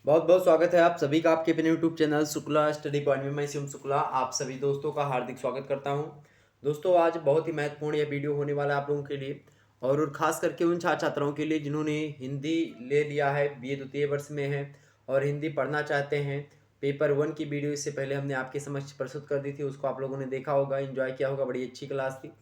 बहुत बहुत स्वागत है आप सभी का आपके अपने YouTube channel Shukla study point में। मैं शिवम शुक्ला आप सभी दोस्तों का हार्दिक स्वागत करता हूं। दोस्तों आज बहुत ही महत्वपूर्ण यह वीडियो होने वाला है आप लोगों के लिए और खास करके उन छात्र छात्राओं के लिए जिन्होंने हिंदी ले लिया है, बीए द्वितीय वर्ष में है और हिंदी पढ़ना चाहते हैं। पेपर 1 की वीडियो इससे पहले हमने आपके समक्ष प्रस्तुत कर दी थी, उसको आप लोगों ने देखा होगा, एंजॉय किया होगा, बड़ी अच्छी क्लास थी।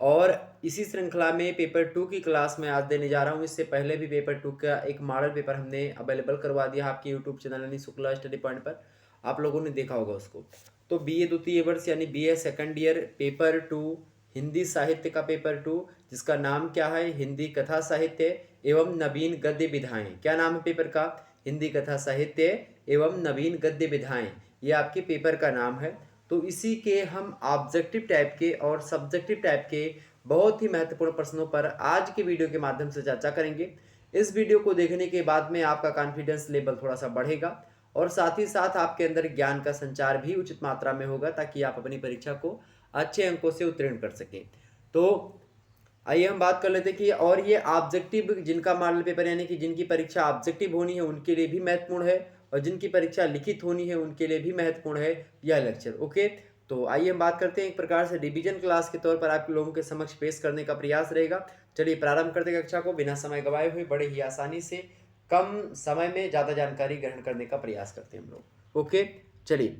और इसी श्रृंखला में पेपर 2 की क्लास में आज देने जा रहा हूँ। इससे पहले भी पेपर 2 का एक मॉडल पेपर हमने अवेलेबल करवा दिया आपके यूट्यूब चैनल यानी शुक्ला स्टडी पॉइंट पर, आप लोगों ने देखा होगा उसको। तो बीए द्वितीय वर्ष यानी BA second year paper 2 Hindi साहित्य का पेपर 2, जिसका नाम क्या है, हिंदी कथा साहित्य एवं नवीन गद्य विधाएं। क्या नाम है पेपर का? हिंदी कथा साहित्य एवं नवीन गद्य विधाएं, ये आपके पेपर का नाम है। तो इसी के हम ऑब्जेक्टिव टाइप के और सब्जेक्टिव टाइप के बहुत ही महत्वपूर्ण प्रश्नों पर आज के वीडियो के माध्यम से चर्चा करेंगे। इस वीडियो को देखने के बाद में आपका कॉन्फिडेंस लेवल थोड़ा सा बढ़ेगा और साथ ही साथ आपके अंदर ज्ञान का संचार भी उचित मात्रा में होगा, ताकि आप अपनी परीक्षा को अच्छे अंकों से उत्तीर्ण कर सकें। तो आइए हम बात कर लेते हैं कि और ये ऑब्जेक्टिव जिनका मॉडल पेपर यानी कि जिनकी परीक्षा ऑब्जेक्टिव होनी है उनके लिए भी महत्वपूर्ण है और जिनकी परीक्षा लिखित होनी है उनके लिए भी महत्वपूर्ण है यह लेक्चर। ओके, तो आइए हम बात करते हैं। एक प्रकार से डिवीजन क्लास के तौर पर आप लोगों के समक्ष पेश करने का प्रयास रहेगा। चलिए प्रारंभ करते हैं कक्षा को बिना समय गवाए हुए, बड़े ही आसानी से कम समय में ज़्यादा जानकारी ग्रहण करने का प्रयास करते हैं हम लोग। ओके, चलिए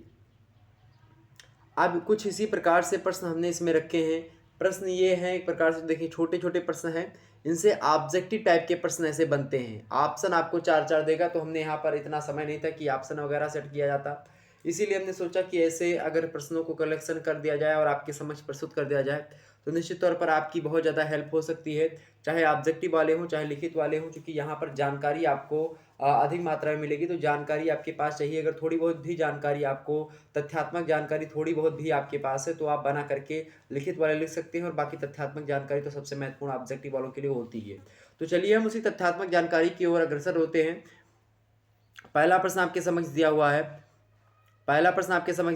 अब कुछ इसी प्रकार से प्रश्न हमने इसमें रखे हैं। प्रश्न ये हैं, एक प्रकार से देखिए छोटे छोटे प्रश्न हैं, इनसे ऑब्जेक्टिव टाइप के प्रश्न ऐसे बनते हैं। ऑप्शन आपको चार चार देगा, तो हमने यहाँ पर इतना समय नहीं था कि ऑप्शन वगैरह सेट किया जाता, इसीलिए हमने सोचा कि ऐसे अगर प्रश्नों को कलेक्शन कर दिया जाए और आपके समक्ष प्रस्तुत कर दिया जाए तो निश्चित तौर पर आपकी बहुत ज़्यादा हेल्प हो सकती है, चाहे ऑब्जेक्टिव वाले हों चाहे लिखित वाले हों, क्योंकि यहाँ पर जानकारी आपको अधिक मात्रा में मिलेगी। तो जानकारी आपके पास चाहिए, अगर थोड़ी बहुत भी जानकारी आपको, तथ्यात्मक जानकारी थोड़ी बहुत भी आपके पास है तो आप बना करके लिखित वाले लिख सकते हैं और बाकी तथ्यात्मक जानकारी तो सबसे महत्वपूर्ण ऑब्जेक्टिव वालों के लिए होती है। तो चलिए हम उसी तथ्यात्मक जानकारी की ओर अग्रसर होते हैं। पहला प्रश्न आपके समक्ष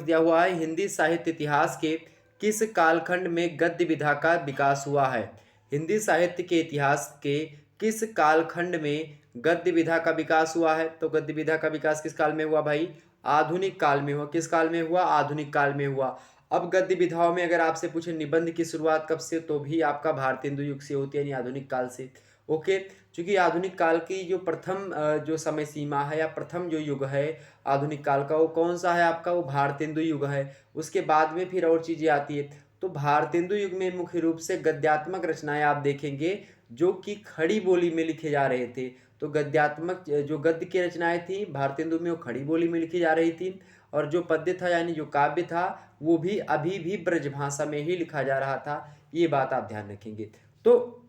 दिया हुआ है। हिंदी साहित्य इतिहास के किस कालखंड में गद्य विधा का विकास हुआ है? हिंदी साहित्य के इतिहास के किस कालखंड में गद्य विधा का विकास हुआ है? तो गद्य विधा का विकास किस काल में हुआ भाई? आधुनिक काल में हुआ। किस काल में हुआ? आधुनिक काल में हुआ। अब गद्य विधाओं में अगर आपसे पूछे निबंध की शुरुआत कब से, तो भी आपका भारतेंदु युग से होती है, यानी आधुनिक काल से। ओके, क्योंकि आधुनिक काल की जो प्रथम जो समय सीमा है या प्रथम जो युग है आधुनिक काल का, वो कौन सा है आपका? वो भारतेंदु युग है। उसके बाद में फिर और चीज़ें आती है। तो भारतेंदु युग में मुख्य रूप से गद्यात्मक रचनाएं आप देखेंगे जो कि खड़ी बोली में लिखे जा रहे थे। तो गद्यात्मक जो गद्य की रचनाएं थी भारतेंदु में, वो खड़ी बोली में लिखी जा रही थी और जो पद्य था यानी जो काव्य था वो भी अभी भी ब्रजभाषा में ही लिखा जा रहा था। ये बात आप ध्यान रखेंगे। तो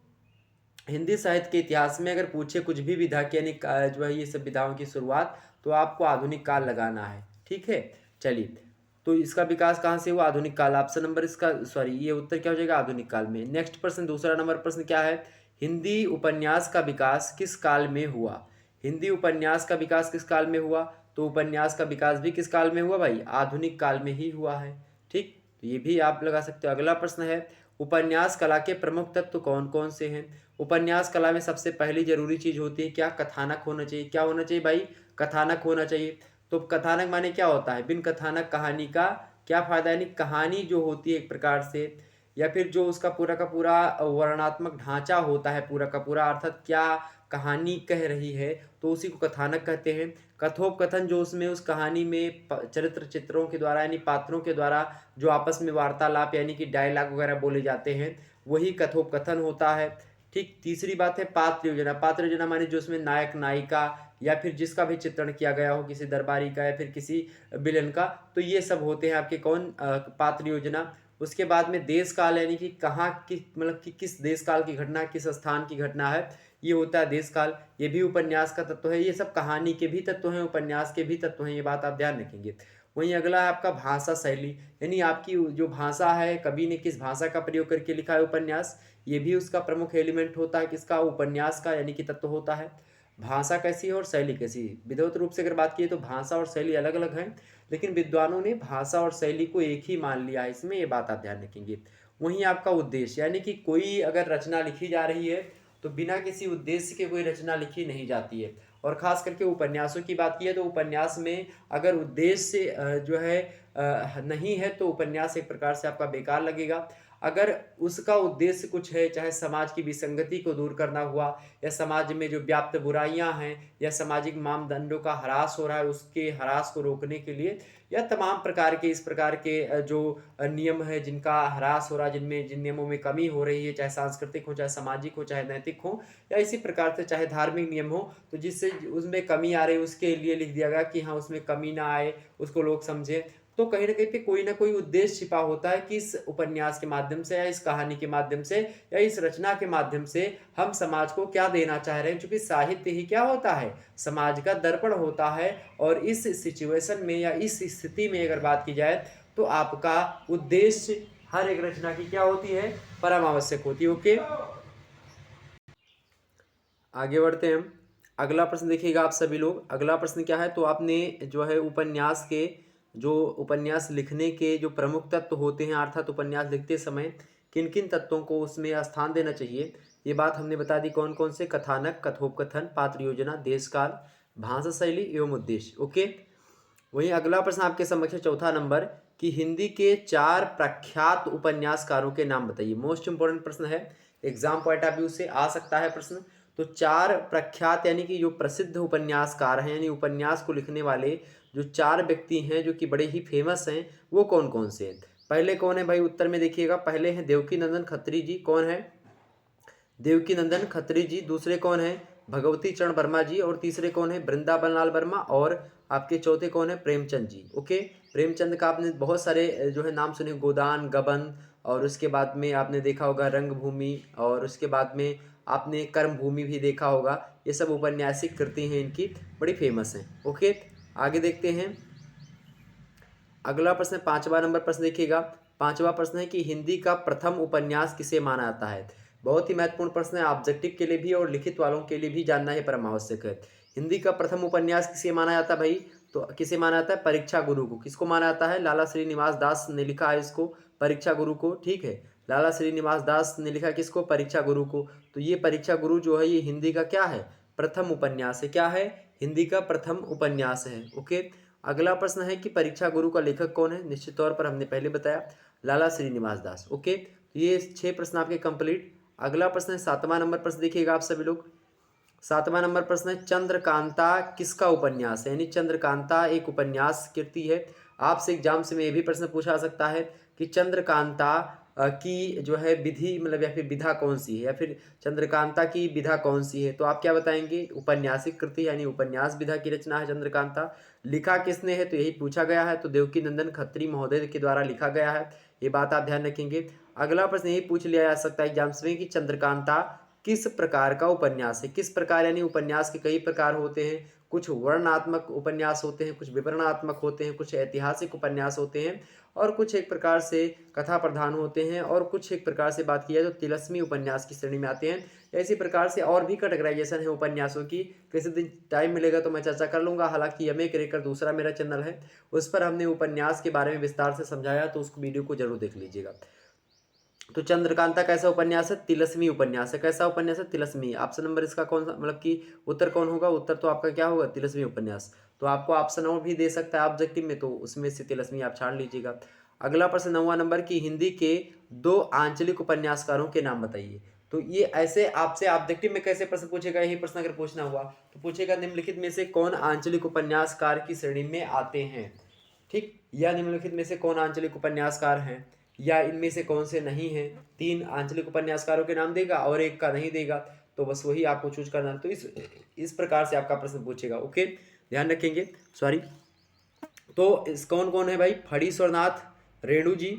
हिंदी साहित्य के इतिहास में अगर पूछे कुछ भी विधा की यानी जो है ये सब विधाओं की शुरुआत, तो आपको आधुनिक काल लगाना है। ठीक है, चलिए तो इसका विकास कहाँ से हुआ? आधुनिक काल। ऑप्शन नंबर इसका ये उत्तर क्या हो जाएगा? आधुनिक काल में। नेक्स्ट प्रश्न, दूसरा नंबर प्रश्न क्या है? हिंदी उपन्यास का विकास किस काल में हुआ? हिंदी उपन्यास का विकास किस काल में हुआ? तो उपन्यास का विकास भी किस काल में हुआ भाई? आधुनिक काल में ही हुआ है। ठीक, तो ये भी आप लगा सकते हो। अगला प्रश्न है, उपन्यास कला के प्रमुख तत्व कौन कौन से हैं? उपन्यास कला में सबसे पहली जरूरी चीज होती है क्या? कथानक होना चाहिए। क्या होना चाहिए भाई? कथानक होना चाहिए। तो कथानक माने क्या होता है? बिन कथानक कहानी का क्या फायदा, यानी कहानी जो होती है एक प्रकार से, या फिर जो उसका पूरा का पूरा वर्णनात्मक ढांचा होता है पूरा का पूरा, अर्थात क्या कहानी कह रही है, तो उसी को कथानक कहते हैं। कथोपकथन जो उसमें उस कहानी में चरित्र चित्रों के द्वारा यानी पात्रों के द्वारा जो आपस में वार्तालाप यानी कि डायलॉग वगैरह बोले जाते हैं, वही कथोपकथन होता है। ठीक, तीसरी बात है पात्र योजना। पात्र योजना माने जो उसमें नायक नायिका या फिर जिसका भी चित्रण किया गया हो, किसी दरबारी का या फिर किसी विलन का, तो ये सब होते हैं आपके कौन? पात्र योजना। उसके बाद में देश काल यानी कि कहाँ की, मतलब कि किस देश काल की घटना, किस स्थान की घटना है, ये होता है देश काल। ये भी उपन्यास का तत्व है। ये सब कहानी के भी तत्व हैं, उपन्यास के भी तत्व हैं, ये बात आप ध्यान रखेंगे। वहीं अगला है आपका भाषा शैली, यानी आपकी जो भाषा है, कवि ने किस भाषा का प्रयोग करके लिखा है उपन्यास, ये भी उसका प्रमुख एलिमेंट होता है किसका? उपन्यास का, यानी कि तत्व होता है। भाषा कैसी है और शैली कैसी है? विधिवत रूप से अगर बात की तो भाषा और शैली अलग अलग हैं, लेकिन विद्वानों ने भाषा और शैली को एक ही मान लिया है इसमें, ये बात आप ध्यान रखेंगे। वहीं आपका उद्देश्य, यानी कि कोई अगर रचना लिखी जा रही है तो बिना किसी उद्देश्य के कोई रचना लिखी नहीं जाती है। और ख़ास करके उपन्यासों की बात की है तो उपन्यास में अगर उद्देश्य जो है नहीं है तो उपन्यास एक प्रकार से आपका बेकार लगेगा। अगर उसका उद्देश्य कुछ है, चाहे समाज की विसंगति को दूर करना हुआ या समाज में जो व्याप्त बुराइयां हैं या सामाजिक मानदंडों का ह्रास हो रहा है उसके ह्रास को रोकने के लिए, या तमाम प्रकार के इस प्रकार के जो नियम है जिनका ह्रास हो रहा है, जिनमें जिन नियमों में कमी हो रही है, चाहे सांस्कृतिक हो, चाहे सामाजिक हो, चाहे नैतिक हो, या इसी प्रकार से चाहे धार्मिक नियम हो, तो जिससे उसमें कमी आ रही है उसके लिए लिख दिया गया कि हाँ उसमें कमी ना आए, उसको लोग समझें। तो कहीं न कहीं पे कोई ना कोई उद्देश्य छिपा होता है कि इस उपन्यास के माध्यम से या इस कहानी के माध्यम से या इस रचना के माध्यम से हम समाज को क्या देना चाह रहे हैं। चूँकि साहित्य ही क्या होता है? समाज का दर्पण होता है। और इस सिचुएशन में या इस स्थिति में अगर बात की जाए तो आपका उद्देश्य हर एक रचना की क्या होती है? परम आवश्यक होती है। ओके, आगे बढ़ते हैं हम। अगला प्रश्न देखिएगा आप सभी लोग। अगला प्रश्न क्या है? तो आपने जो है उपन्यास के जो उपन्यास लिखने के जो प्रमुख तत्व होते हैं, अर्थात उपन्यास लिखते समय किन किन तत्वों को उसमें स्थान देना चाहिए, ये बात हमने बता दी। कौन कौन से? कथानक, कथोपकथन, पात्र योजना, देश काल, भाषा शैली एवं उद्देश्य। ओके, वहीं अगला प्रश्न आपके समक्ष है, चौथा नंबर, कि हिंदी के 4 प्रख्यात उपन्यासकारों के नाम बताइए। मोस्ट इंपोर्टेंट प्रश्न है, एग्जाम पॉइंट ऑफ व्यू से आ सकता है प्रश्न। तो 4 प्रख्यात यानी कि जो प्रसिद्ध उपन्यासकार हैं, यानी उपन्यास को लिखने वाले जो 4 व्यक्ति हैं जो कि बड़े ही फेमस हैं, वो कौन कौन से हैं? पहले कौन है भाई? उत्तर में देखिएगा, पहले हैं देवकी नंदन खत्री जी। कौन है? देवकी नंदन खत्री जी। दूसरे कौन है? भगवती चरण वर्मा जी। और तीसरे कौन है? वृंदावन लाल वर्मा। और आपके चौथे कौन है? प्रेमचंद जी। ओके, प्रेमचंद का आपने बहुत सारे जो है नाम सुने, गोदान, गबन, और उसके बाद में आपने देखा होगा रंगभूमि, और उसके बाद में आपने कर्मभूमि भी देखा होगा। ये सब औपन्यासिक कृति हैं इनकी, बड़ी फेमस हैं। ओके, आगे देखते हैं। अगला प्रश्न 5वां नंबर प्रश्न देखिएगा। 5वां प्रश्न है कि हिंदी का प्रथम उपन्यास किसे माना जाता है? बहुत ही महत्वपूर्ण प्रश्न है, ऑब्जेक्टिव के लिए भी और लिखित वालों के लिए भी जानना है, परम आवश्यक है। हिंदी का प्रथम उपन्यास किसे माना जाता है भाई? तो किसे माना जाता है? परीक्षा गुरु को। किसको माना जाता है? लाला श्रीनिवास दास ने लिखा है इसको, परीक्षा गुरु को। ठीक है, लाला श्रीनिवास दास ने लिखा किसको? परीक्षा गुरु को। तो ये परीक्षा गुरु जो है ये हिंदी का क्या है? प्रथम उपन्यास है। क्या है? हिंदी का प्रथम उपन्यास है। ओके, अगला प्रश्न है कि परीक्षा गुरु का लेखक कौन है? निश्चित तौर पर हमने पहले बताया, लाला श्रीनिवास दास। ओके, तो ये 6 प्रश्न आपके कंप्लीट। अगला प्रश्न है 7वां नंबर प्रश्न देखिएगा आप सभी लोग। 7वां नंबर प्रश्न है, चंद्रकांता किसका उपन्यास है? यानी चंद्रकांता एक उपन्यास कृति है। आपसे एग्जाम से में ये भी प्रश्न पूछा जा सकता है कि चंद्रकांता की जो है विधि मतलब या फिर विधा कौन सी है, या फिर चंद्रकांता की विधा कौन सी है? तो आप क्या बताएंगे? उपन्यासिक कृति यानी उपन्यास विधा की रचना है चंद्रकांता। लिखा किसने है? तो यही पूछा गया है, तो देवकी नंदन खत्री महोदय के द्वारा लिखा गया है। ये बात आप ध्यान रखेंगे। अगला प्रश्न यही पूछ लिया जा सकता है एग्जाम्स में कि चंद्रकांता किस प्रकार का उपन्यास है? किस प्रकार यानी उपन्यास के कई प्रकार होते हैं। कुछ वर्णनात्मक उपन्यास होते हैं, कुछ विवरणात्मक होते हैं, कुछ ऐतिहासिक उपन्यास होते हैं, और कुछ एक प्रकार से कथा प्रधान होते हैं, और कुछ एक प्रकार से बात की जाए तो तिलस्मी उपन्यास की श्रेणी में आते हैं। इसी प्रकार से और भी कैटेगराइजेशन है उपन्यासों की। किसी दिन टाइम मिलेगा तो मैं चर्चा कर लूँगा। हालांकि यमे क्रिएकर दूसरा मेरा चैनल है, उस पर हमने उपन्यास के बारे में विस्तार से समझाया, तो उस वीडियो को जरूर देख लीजिएगा। तो चंद्रकांता कैसा उपन्यास है? तिलस्मी उपन्यास है। कैसा उपन्यास है? तिलस्मी। ऑप्शन नंबर इसका कौन सा मतलब कि उत्तर कौन होगा? उत्तर तो आपका क्या होगा? तिलस्मी उपन्यास। तो आपको ऑप्शन और भी दे सकता है ऑब्जेक्टिव में, तो उसमें से तिलस्मी आप छाड़ लीजिएगा। अगला प्रश्न 9वां नंबर की हिंदी के 2 आंचलिक उपन्यासकारों के नाम बताइए। तो ये ऐसे आपसे ऑब्जेक्टिव में कैसे प्रश्न पूछेगा? यही प्रश्न अगर पूछना हुआ तो पूछेगा निम्नलिखित में से कौन आंचलिक उपन्यासकार की श्रेणी में आते हैं। ठीक, या निम्नलिखित में से कौन आंचलिक उपन्यासकार हैं, या इनमें से कौन से नहीं हैं। 3 आंचलिक उपन्यासकारों के नाम देगा और एक का नहीं देगा, तो बस वही आपको चूज करना है। तो इस प्रकार से आपका प्रश्न पूछेगा। ओके, ध्यान रखेंगे। सॉरी, तो इस कौन कौन है भाई? फणीश्वरनाथ रेणु जी।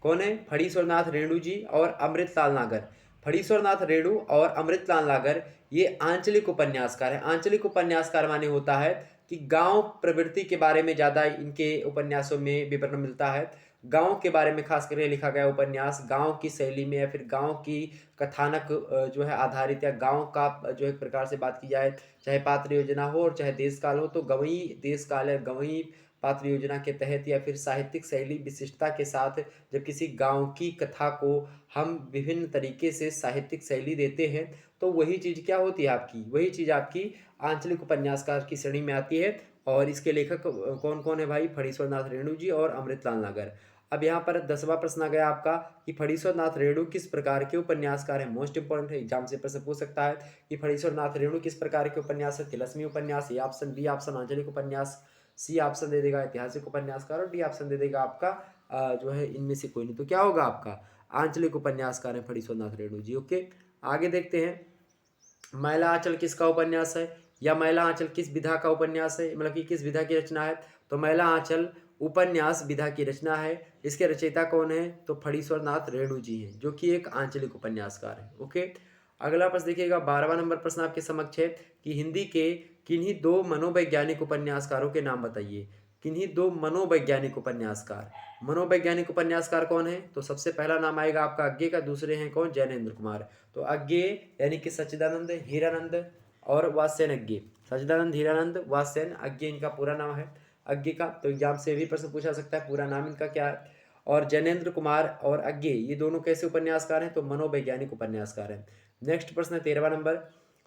कौन है? फणीश्वरनाथ रेणु जी और अमृतलाल नागर। फणीश्वरनाथ रेणु और अमृतलाल नागर ये आंचलिक उपन्यासकार हैं। आंचलिक उपन्यासकार माने होता है कि गांव प्रवृत्ति के बारे में ज़्यादा इनके उपन्यासों में विवरण मिलता है। गांव के बारे में खास करके लिखा गया उपन्यास, गांव की शैली में या फिर गांव की कथानक जो है आधारित, या गांव का जो एक प्रकार से बात की जाए, चाहे पात्र योजना हो और चाहे देश काल हो, तो गवई देश काल है, गवई पात्र योजना के तहत, या फिर साहित्यिक शैली विशिष्टता के साथ जब किसी गांव की कथा को हम विभिन्न तरीके से साहित्यिक शैली देते हैं तो वही चीज़ क्या होती है आपकी, वही चीज़ आपकी आंचलिक उपन्यासकार की श्रेणी में आती है। और इसके लेखक कौन कौन है भाई, फणीश्वर नाथ रेणु जी और अमृतलाल नागर। अब यहाँ पर 10वां प्रश्न आ गया आपका कि फणीश्वर नाथ रेणु किस प्रकार के उपन्यासकार हैं। मोस्ट इंपॉर्टेंट है, एग्जाम से प्रश्न पूछ सकता है कि फणीश्वर नाथ रेणु किस प्रकार के उपन्यास है। तिलस्मी उपन्यास, ए ऑप्शन, बी ऑप्शन आंचलिक उपन्यास, सी ऑप्शन दे देगा ऐतिहासिक उपन्यासकार, और डी ऑप्शन दे देगा आपका जो है इनमें से कोई नहीं। तो क्या होगा आपका, आंचलिक उपन्यासकार है फणीश्वर नाथ रेणु जी। ओके, आगे देखते हैं। मैला आंचल किसका उपन्यास है, या मैला आंचल किस विधा का उपन्यास है, मतलब कि किस विधा की रचना है। तो मैला आंचल उपन्यास विधा की रचना है। इसके रचयिता कौन है, तो फणीश्वर नाथ रेणु जी हैं, जो कि एक आंचलिक उपन्यासकार है। ओके, अगला प्रश्न देखिएगा, 12वां नंबर प्रश्न आपके समक्ष है कि हिंदी के किन्हीं दो मनोवैज्ञानिक उपन्यासकारों के नाम बताइए। किन्हीं दो मनोवैज्ञानिक उपन्यासकार, मनोवैज्ञानिक उपन्यासकार कौन है, तो सबसे पहला नाम आएगा आपका अज्ञे का, दूसरे हैं कौन, जैनेन्द्र कुमार। तो अज्ञे यानी कि सच्चिदानंद हीरानंद और वात्स्यन अज्ञे, सच्चिदानंद हीरानंद वात्स्यन अज्ञे इनका पूरा नाम है अज्ञे का। तो एग्जाम से भी प्रश्न पूछा सकता है पूरा नाम इनका क्या है। और जैनेन्द्र कुमार और अज्ञे ये दोनों कैसे उपन्यासकार हैं, तो मनोवैज्ञानिक उपन्यासकार हैं। नेक्स्ट प्रश्न है 13वां नंबर,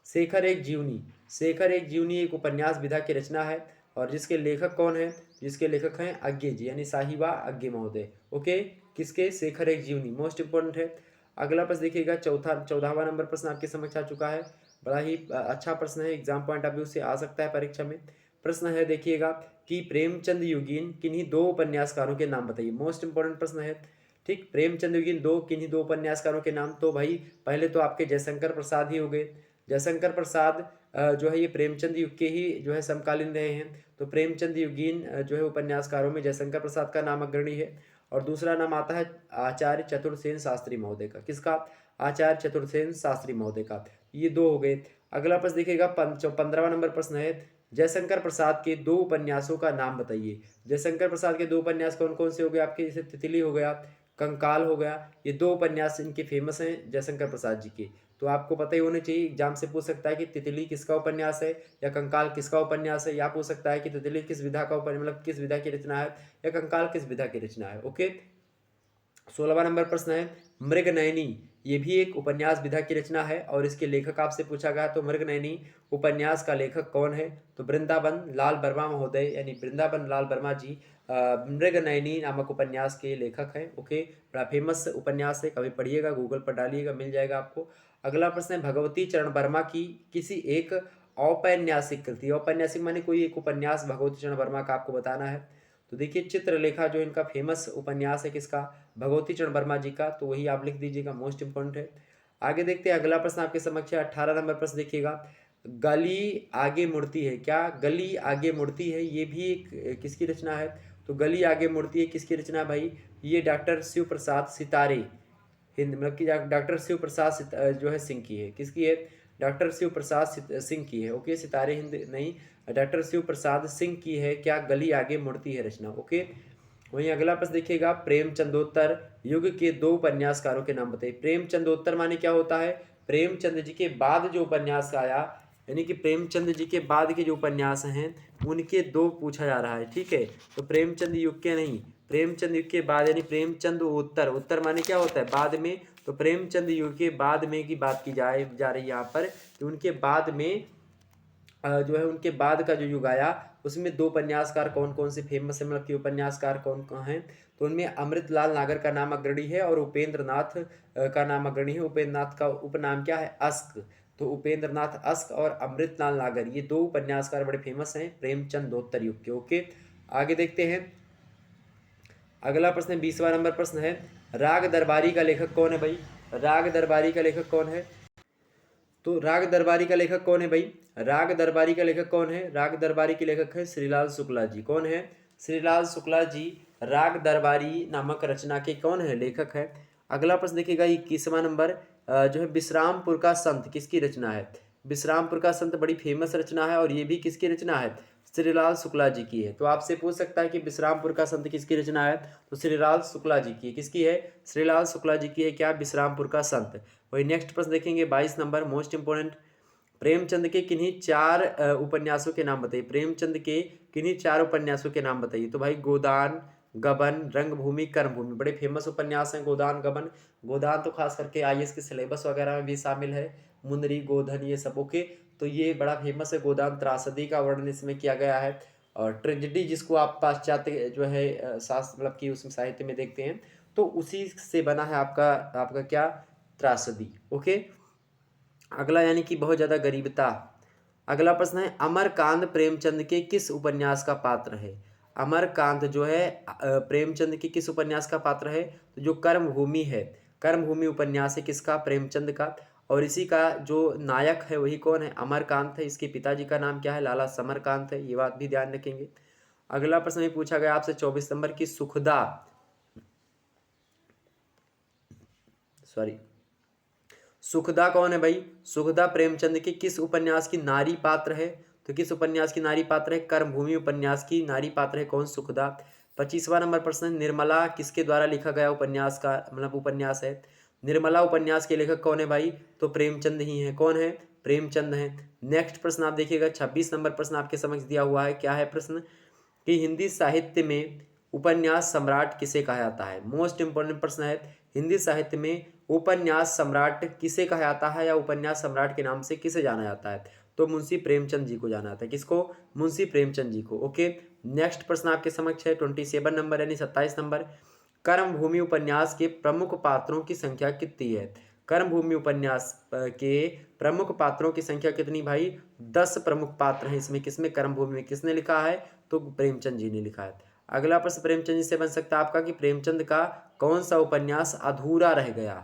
शेखर एक जीवनी। शेखर एक जीवनी एक उपन्यास विधा की रचना है, और जिसके लेखक कौन है, जिसके लेखक हैं अज्ञे जी, यानी साहिबा अज्ञे महोदय। ओके, किसके, शेखर एक जीवनी, मोस्ट इंपोर्टेंट है। अगला प्रश्न देखिएगा, 14वां नंबर प्रश्न आपके समक्ष आ चुका है। बड़ा ही अच्छा प्रश्न है, एग्जाम पॉइंट ऑफ व्यू से आ सकता है परीक्षा में। प्रश्न है देखिएगा कि प्रेमचंद युगीन किन्हीं दो उपन्यासकारों के नाम बताइए। मोस्ट इंपोर्टेंट प्रश्न है, ठीक। प्रेमचंद युगीन दो किन्हीं दो उपन्यासकारों के नाम, तो भाई पहले तो आपके जयशंकर प्रसाद ही हो गए। जयशंकर प्रसाद जो है ये प्रेमचंद युग के ही जो है समकालीन रहे हैं। तो प्रेमचंद युगीन जो है उपन्यासकारों में जयशंकर प्रसाद का नाम अग्रणी है। और दूसरा नाम आता है आचार्य चतुर्सेन शास्त्री महोदय का। किसका, आचार्य चतुर्सेन शास्त्री महोदय का। ये दो हो गए। अगला प्रश्न देखिएगा, 15वां नंबर प्रश्न है, जयशंकर प्रसाद के दो उपन्यासों का नाम बताइए। जयशंकर प्रसाद के दो उपन्यास कौन कौन से हो गए आपके, जैसे तितली हो गया, कंकाल हो गया। ये दो उपन्यास इनके फेमस हैं जयशंकर प्रसाद जी के। तो आपको पता ही होने चाहिए, एग्जाम से पूछ सकता है कि तितली किसका उपन्यास है, या कंकाल किसका उपन्यास है, या पूछ सकता है कि तितली किस विधा का मतलब किस विधा की रचना है, या कंकाल किस विधा की रचना है। ओके, 16वां नंबर प्रश्न है, मृगनयनी। ये भी एक उपन्यास विधा की रचना है, और इसके लेखक आपसे पूछा गया, तो मृगनयनी उपन्यास का लेखक कौन है, तो वृंदावन लाल वर्मा महोदय, यानी वृंदावन लाल वर्मा जी मृगनयनी नामक उपन्यास के लेखक हैं। ओके, बड़ा फेमस उपन्यास है, कभी पढ़िएगा, गूगल पर डालिएगा, मिल जाएगा आपको। अगला प्रश्न है, भगवती चरण वर्मा की किसी एक औपन्यासिक कृति, औपन्यासिक माने कोई एक उपन्यास भगवती चरण वर्मा का आपको बताना है। तो देखिए, चित्रलेखा जो इनका फेमस उपन्यास है किसका, भगवती चरण वर्मा जी का, तो वही आप लिख दीजिएगा, मोस्ट इंपॉर्टेंट है। आगे देखते हैं, अगला प्रश्न आपके समक्ष है, 18 नंबर प्रश्न देखिएगा, गली आगे मुड़ती है। क्या, गली आगे मुड़ती है, ये भी एक किसकी रचना है, तो गली आगे मुड़ती है किसकी रचना है भाई, ये डॉक्टर शिव प्रसाद सितारे हिंद, मतलब कि डॉक्टर शिव प्रसाद जो है सिंह की है। किसकी है, डॉक्टर शिव प्रसाद सिंह की है। ओके, सितारे हिंद नहीं, डॉक्टर शिव प्रसाद सिंह की है क्या, गली आगे मुड़ती है रचना। ओके, वहीं अगला प्रश्न देखिएगा, प्रेमचंदोत्तर युग के दो उपन्यासकारों के नाम बताइए। प्रेमचंदोत्तर माने क्या होता है, प्रेमचंद जी के बाद जो उपन्यास आया, यानी कि प्रेमचंद जी के बाद के जो उपन्यास हैं उनके दो पूछा जा रहा है। ठीक है, तो प्रेमचंद युग के नहीं, प्रेमचंद युग के बाद, यानी प्रेमचंद उत्तर, उत्तर माने क्या होता है, बाद में। तो प्रेमचंद युग के बाद में की बात की जा रही है यहाँ पर, तो उनके बाद में जो है उनके बाद का जो युग आया उसमें दो उपन्यासकार कौन कौन से फेमस है, मतलब कि उपन्यासकार कौन कौन हैं, तो उनमें अमृतलाल नागर का नाम अग्रणी है, और उपेंद्र नाथ का नाम अग्रणी है। उपेंद्र नाथ का उपनाम क्या है, अस्क। तो उपेंद्र नाथ अस्क और अमृतलाल नागर ये दो उपन्यासकार बड़े फेमस हैं प्रेमचंदोत्तर युग के। ओके, आगे देखते हैं, अगला प्रश्न 20वां नंबर प्रश्न है, राग दरबारी का लेखक कौन है भाई, राग दरबारी का लेखक कौन है, तो राग दरबारी का लेखक कौन है भाई, राग दरबारी का लेखक कौन है, राग दरबारी के लेखक है श्रीलाल शुक्ला जी। कौन है, श्रीलाल शुक्ला जी राग दरबारी नामक रचना के कौन है, लेखक है। अगला प्रश्न देखिएगा 21वां नंबर, जो है विश्रामपुर का संत किसकी रचना है, विश्रामपुर का संत बड़ी फेमस रचना है, और ये भी किसकी रचना है, श्रीलाल शुक्ला जी की है। तो आपसे पूछ सकता है कि विश्रामपुर का संत किसकी रचना है, तो श्रीलाल शुक्ला जी की है। किसकी है, श्रीलाल शुक्ला जी की है क्या, विश्रामपुर का संत। वही नेक्स्ट प्रश्न देखेंगे 22 नंबर, मोस्ट इंपोर्टेंट, प्रेमचंद के किन्हीं 4 उपन्यासों के नाम बताइए। प्रेमचंद के किन्हीं 4 उपन्यासों के नाम बताइए। तो भाई गोदान, गबन, रंगभूमि, कर्मभूमि, बड़े फेमस उपन्यास हैं गोदान, गबन। गोदान तो खास करके आईएएस के सिलेबस वगैरह में भी शामिल है। मुंदरी, गोधन, ये सब ओके। तो ये बड़ा फेमस है गोदान। त्रासदी का वर्णन इसमें किया गया है। और ट्रेजेडी जिसको आप पाश्चात्य जो है शास्त्र मतलब कि उसमें साहित्य में देखते हैं, तो उसी से बना है आपका आपका क्या, त्रासदी ओके। अगला यानी कि बहुत ज़्यादा गरीबता। अगला प्रश्न है अमरकांत प्रेमचंद के किस उपन्यास का पात्र है। अमरकांत जो है प्रेमचंद के किस उपन्यास का पात्र है। तो जो कर्मभूमि है, कर्मभूमि उपन्यास है किसका, प्रेमचंद का। और इसी का जो नायक है वही कौन है, अमरकांत है। इसके पिताजी का नाम क्या है, लाला समरकांत है। ये बात भी ध्यान रखेंगे। अगला प्रश्न में पूछा गया आपसे 24 नंबर की सुखदा, सॉरी सुखदा कौन है भाई। सुखदा प्रेमचंद के किस उपन्यास की नारी पात्र है। तो किस उपन्यास की नारी पात्र है, कर्मभूमि उपन्यास की नारी पात्र है कौन, सुखदा। 25वां नंबर प्रश्न है निर्मला किसके द्वारा लिखा गया उपन्यास का मतलब उपन्यास है। निर्मला उपन्यास के लेखक कौन है भाई, तो प्रेमचंद ही है। कौन है, प्रेमचंद है। नेक्स्ट प्रश्न आप देखिएगा 26 नंबर प्रश्न आपके समक्ष दिया हुआ है। क्या है प्रश्न कि हिंदी साहित्य में उपन्यास सम्राट किसे कहा जाता है। मोस्ट इंपोर्टेंट प्रश्न है। हिंदी साहित्य में उपन्यास सम्राट किसे कहा जाता है या उपन्यास सम्राट के नाम से किसे जाना जाता है। तो मुंशी प्रेमचंद जी को जाना जाता है। किसको, मुंशी प्रेमचंद जी को ओके। नेक्स्ट प्रश्न आपके समक्ष है 27 नंबर यानी 27 नंबर। कर्मभूमि उपन्यास के प्रमुख पात्रों की संख्या कितनी है। कर्मभूमि उपन्यास के प्रमुख पात्रों की संख्या कितनी भाई, 10 प्रमुख पात्र हैं इसमें। किसमें, कर्मभूमि में। किसने लिखा है, तो प्रेमचंद जी ने लिखा है। अगला प्रश्न प्रेमचंद जी से बन सकता है आपका कि प्रेमचंद का कौन सा उपन्यास अधूरा रह गया।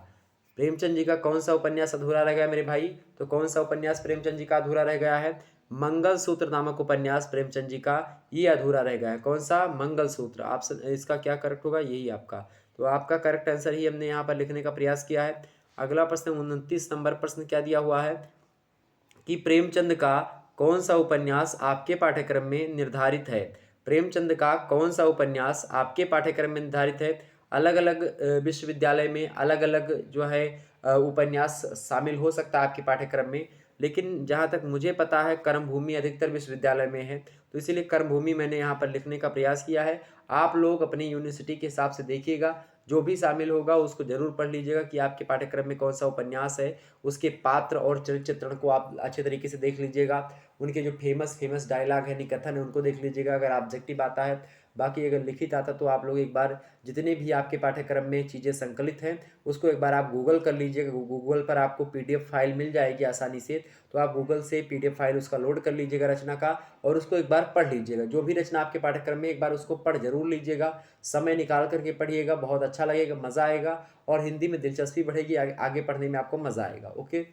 प्रेमचंद जी का कौन सा उपन्यास अधूरा रह गया मेरे भाई, तो कौन सा उपन्यास प्रेमचंद जी का अधूरा रह गया है, मंगलसूत्र नामक उपन्यास प्रेमचंद जी का ये अधूरा रह गया है। कौन सा, मंगलसूत्र। आप इसका क्या करेक्ट होगा, यही आपका। तो आपका करेक्ट आंसर ही हमने यहाँ पर लिखने का प्रयास किया है। अगला प्रश्न 29 नंबर प्रश्न क्या दिया हुआ है कि प्रेमचंद का कौन सा उपन्यास आपके पाठ्यक्रम में निर्धारित है। प्रेमचंद का कौन सा उपन्यास आपके पाठ्यक्रम में निर्धारित है। अलग अलग विश्वविद्यालय में अलग अलग जो है उपन्यास शामिल हो सकता है आपके पाठ्यक्रम में, लेकिन जहाँ तक मुझे पता है कर्मभूमि अधिकतर विश्वविद्यालय में है, तो इसीलिए कर्मभूमि मैंने यहाँ पर लिखने का प्रयास किया है। आप लोग अपनी यूनिवर्सिटी के हिसाब से देखिएगा, जो भी शामिल होगा उसको जरूर पढ़ लीजिएगा कि आपके पाठ्यक्रम में कौन सा उपन्यास है। उसके पात्र और चरित्र चित्रण को आप अच्छे तरीके से देख लीजिएगा। उनके जो फेमस डायलॉग है, निकथन है, उनको देख लीजिएगा अगर ऑब्जेक्टिव आता है। बाकी अगर लिखित आता तो आप लोग एक बार जितने भी आपके पाठ्यक्रम में चीज़ें संकलित हैं उसको एक बार आप गूगल कर लीजिएगा। गूगल पर आपको पीडीएफ फाइल मिल जाएगी आसानी से, तो आप गूगल से पीडीएफ फाइल उसका लोड कर लीजिएगा रचना का, और उसको एक बार पढ़ लीजिएगा। जो भी रचना आपके पाठ्यक्रम में एक बार उसको पढ़ जरूर लीजिएगा। समय निकाल करके पढ़िएगा, बहुत अच्छा लगेगा, मज़ा आएगा और हिंदी में दिलचस्पी बढ़ेगी, आगे पढ़ने में आपको मज़ा आएगा ओके।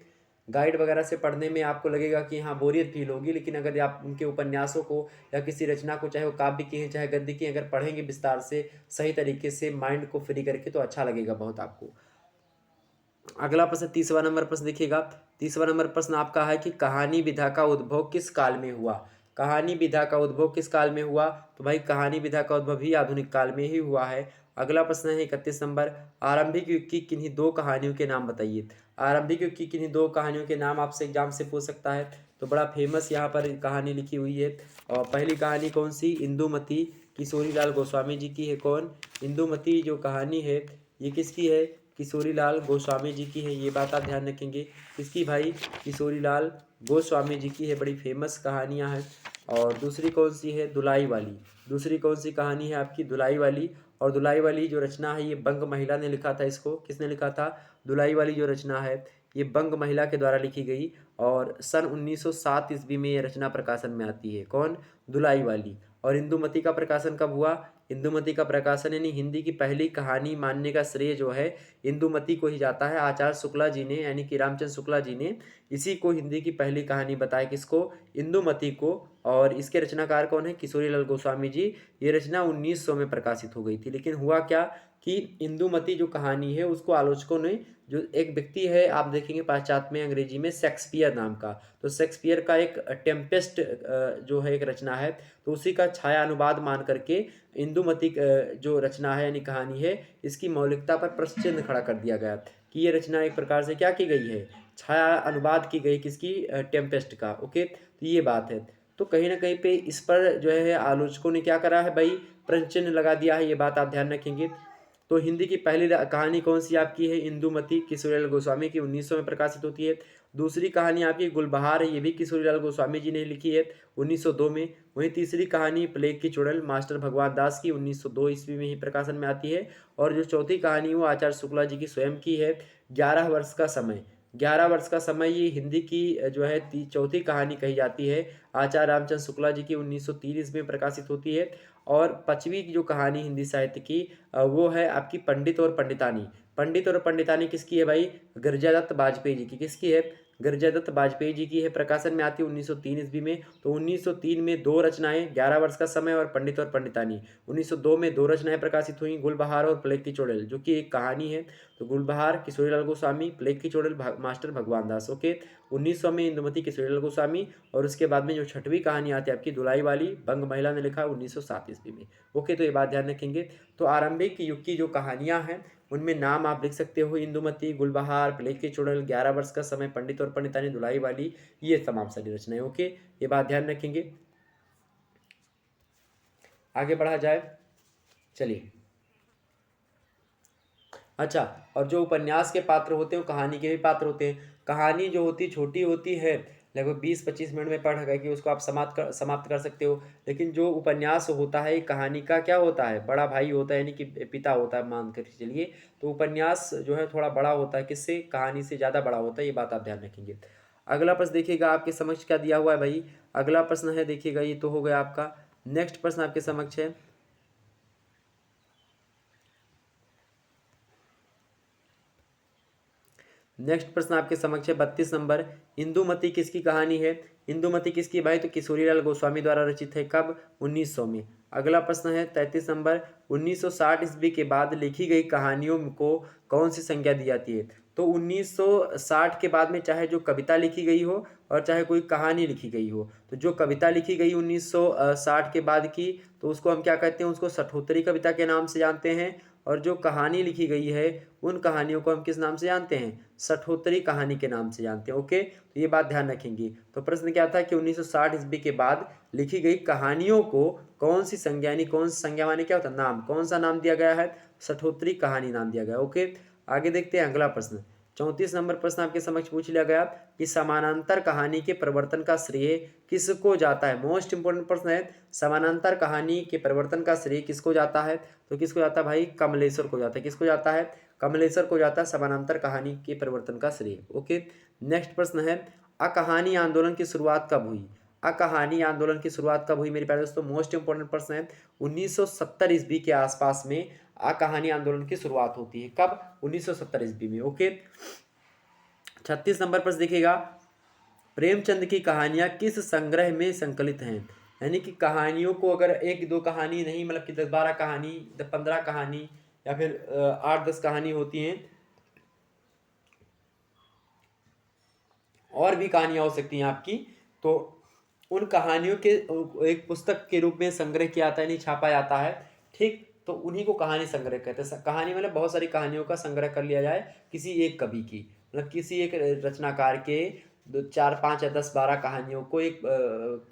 गाइड वगैरह से पढ़ने में आपको लगेगा कि हाँ बोरियत फील होगी, लेकिन अगर आप उनके उपन्यासों को या किसी रचना को, चाहे वो काव्य की है चाहे गद्य की, अगर पढ़ेंगे विस्तार से सही तरीके से माइंड को फ्री करके, तो अच्छा लगेगा बहुत आपको। अगला प्रश्न 30वां नंबर प्रश्न देखिएगा। 30वां नंबर प्रश्न आपका है कि कहानी विधा का उद्भव किस काल में हुआ। कहानी विधा का उद्भव किस काल में हुआ, तो भाई कहानी विधा का उद्भव भी आधुनिक काल में ही हुआ है। अगला प्रश्न है 31 नंबर, आरंभिक युग की किन्हीं 2 कहानियों के नाम बताइए। आरंभिक युग की किन्हीं 2 कहानियों के नाम आपसे एग्जाम से पूछ सकता है। तो बड़ा फेमस यहाँ पर कहानी लिखी हुई है। और पहली कहानी कौन सी, इंदुमती, किशोरी लाल गोस्वामी जी की है। कौन, इंदुमती जो कहानी है ये किसकी है, किशोरी लाल गोस्वामी जी की है। ये बात आप ध्यान रखेंगे, किसकी भाई, किशोरी लाल गोस्वामी जी की है। बड़ी फेमस कहानियाँ हैं। और दूसरी कौन सी है, दुलाई वाली। दूसरी कौन सी कहानी है आपकी, दुलाई वाली। और दुलाई वाली जो रचना है ये बंग महिला ने लिखा था। इसको किसने लिखा था, दुलाई वाली जो रचना है ये बंग महिला के द्वारा लिखी गई और सन 1907 ईस्वी में ये रचना प्रकाशन में आती है। कौन, दुलाई वाली। और इंदुमती का प्रकाशन कब हुआ, इंदुमती का प्रकाशन यानी हिंदी की पहली कहानी मानने का श्रेय जो है इंदुमती को ही जाता है। आचार्य शुक्ला जी ने यानी कि रामचंद्र शुक्ला जी ने इसी को हिंदी की पहली कहानी बताया, किसको, इंदुमती को। और इसके रचनाकार कौन है, किशोरी लाल गोस्वामी जी। ये रचना 1900 में प्रकाशित हो गई थी। लेकिन हुआ क्या कि इंदुमती जो कहानी है उसको आलोचकों ने, जो एक व्यक्ति है आप देखेंगे पाश्चात्य में अंग्रेजी में शेक्सपियर नाम का, तो शेक्सपियर का एक टेम्पेस्ट जो है एक रचना है, तो उसी का छाया अनुवाद मान करके इंदुमती जो रचना है यानी कहानी है इसकी मौलिकता पर प्रश्न चिन्ह खड़ा कर दिया गया कि ये रचना एक प्रकार से क्या की गई है, छाया अनुवाद की गई किसकी, टेम्पेस्ट का। ओके, तो ये बात है। तो कहीं ना कहीं पे इस पर जो है आलोचकों ने क्या करा है भाई, प्रश्न चिन्ह लगा दिया है, ये बात आप ध्यान रखेंगे। तो हिंदी की पहली कहानी कौन सी आपकी है, इंदुमती, किशोरीलाल गोस्वामी की 1900 में प्रकाशित होती है। दूसरी कहानी आपकी गुलबहार है, ये भी किशोरीलाल गोस्वामी जी ने लिखी है 1902 में। वहीं तीसरी कहानी प्लेग की चुड़ैल मास्टर भगवान दास की 1902 ईस्वी में ही प्रकाशन में आती है। और जो चौथी कहानी वो आचार्य शुक्ला जी की स्वयं की है, 11 वर्ष का समय। 11 वर्ष का समय ये हिंदी की जो है चौथी कहानी कही जाती है, आचार्य रामचंद्र शुक्ला जी की 1930 में प्रकाशित होती है। और पांचवी जो कहानी हिंदी साहित्य की वो है आपकी पंडित और पंडितानी। पंडित और पंडितानी किसकी है भाई, गिरिजादत्त बाजपेयी जी की। किसकी है, गिरिजादत्त बाजपेयी जी की है, प्रकाशन में आती है 1903 ईस्वी में। तो 1903 में दो रचनाएं, 11 वर्ष का समय और पंडित और पंडितानी। 1902 में दो रचनाएं प्रकाशित हुई, गुलबहार और प्लेग की चुड़ैल, जो कि एक कहानी है। तो गुलबहार किशोरीलाल गोस्वामी, प्लेग की चुड़ैल मास्टर भगवान दास। ओके, 1900 में इंदुमती किशोरीलाल गोस्वामी, और उसके बाद में जो छठवीं कहानी आती है आपकी धुलाई वाली, बंग महिला ने लिखा 1907 ईस्वी में। ओके, तो ये बात ध्यान रखेंगे। तो आरंभिक युग की जो कहानियां हैं उनमें नाम आप लिख सकते हो, इंदुमती, गुलबहार, प्लेग की चुड़ैल, 11 वर्ष का समय, पंडित और पंडितानी, धुलाई वाली, ये तमाम सारी रचनाएं। ओके, ये बात ध्यान रखेंगे। आगे बढ़ा जाए, चलिए। अच्छा, और जो उपन्यास के पात्र होते हैं वो कहानी के भी पात्र होते हैं। कहानी जो होती छोटी होती है, लगभग 20-25 मिनट में पढ़ करके उसको आप समाप्त कर सकते हो। लेकिन जो उपन्यास होता है कहानी का क्या होता है, बड़ा भाई होता है, यानी कि पिता होता है मान कर चलिए। तो उपन्यास जो है थोड़ा बड़ा होता है, किससे, कहानी से ज़्यादा बड़ा होता है, ये बात आप ध्यान रखेंगे। अगला प्रश्न देखिएगा आपके समक्ष क्या दिया हुआ है भाई। अगला प्रश्न है, देखिएगा, ये तो हो गया आपका। नेक्स्ट प्रश्न आपके समक्ष है, नेक्स्ट प्रश्न आपके समक्ष है 32 नंबर। इंदुमती किसकी कहानी है, इंदुमती किसकी भाई, तो किशोरीलाल गोस्वामी द्वारा रचित है। कब, 1900 में। अगला प्रश्न है 33 नंबर, 1960 ईस्वी के बाद लिखी गई कहानियों को कौन सी संज्ञा दी जाती है। तो 1960 के बाद में चाहे जो कविता लिखी गई हो और चाहे कोई कहानी लिखी गई हो, तो जो कविता लिखी गई 1960 के बाद की, तो उसको हम क्या कहते हैं, उसको सठोत्तरी कविता के नाम से जानते हैं। और जो कहानी लिखी गई है उन कहानियों को हम किस नाम से जानते हैं, सठोत्तरी कहानी के नाम से जानते हैं। ओके, तो ये बात ध्यान रखेंगे। तो प्रश्न क्या था कि 1960 ईस्वी के बाद लिखी गई कहानियों को कौन सी संज्ञा, यानी कौन सी संज्ञा माने क्या होता है, नाम, कौन सा नाम दिया गया है, सठोत्तरी कहानी नाम दिया गया। ओके, आगे देखते हैं अगला प्रश्न। 34 नंबर प्रश्न आपके समक्ष पूछ लिया गया कि समानांतर कहानी के प्रवर्तन का श्रेय किसको जाता है। मोस्ट इंपोर्टेंट प्रश्न है, समानांतर कहानी के प्रवर्तन का श्रेय किसको जाता है। तो किसको जाता है भाई, कमलेश्वर को जाता है। किसको जाता है, कमलेश्वर को जाता है समानांतर कहानी के प्रवर्तन का श्रेय। ओके, नेक्स्ट प्रश्न है, अकहानी आंदोलन की शुरुआत कब हुई। अकहानी आंदोलन की शुरुआत कब हुई मेरे प्यारे दोस्तों, मोस्ट इंपोर्टेंट प्रश्न है। 1970 ईस्वी के आसपास में अकहानी आंदोलन की शुरुआत होती है। कब, 1970 ईस्वी में। ओके, 36 नंबर पर देखिएगा, प्रेमचंद की कहानियां किस संग्रह में संकलित हैं। यानी कि कहानियों को अगर एक दो कहानी नहीं, मतलब कि 10-12 कहानी, 15 कहानी, या फिर 8-10 कहानी होती हैं, और भी कहानियां हो सकती हैं आपकी, तो उन कहानियों के एक पुस्तक के रूप में संग्रह किया जाता है, नहीं छापा जाता है। ठीक, तो उन्हीं को कहानी संग्रह कहते हैं। कहानी मतलब बहुत सारी कहानियों का संग्रह कर लिया जाए किसी एक कवि की, मतलब किसी एक रचनाकार के 4-5 या 10-12 कहानियों को एक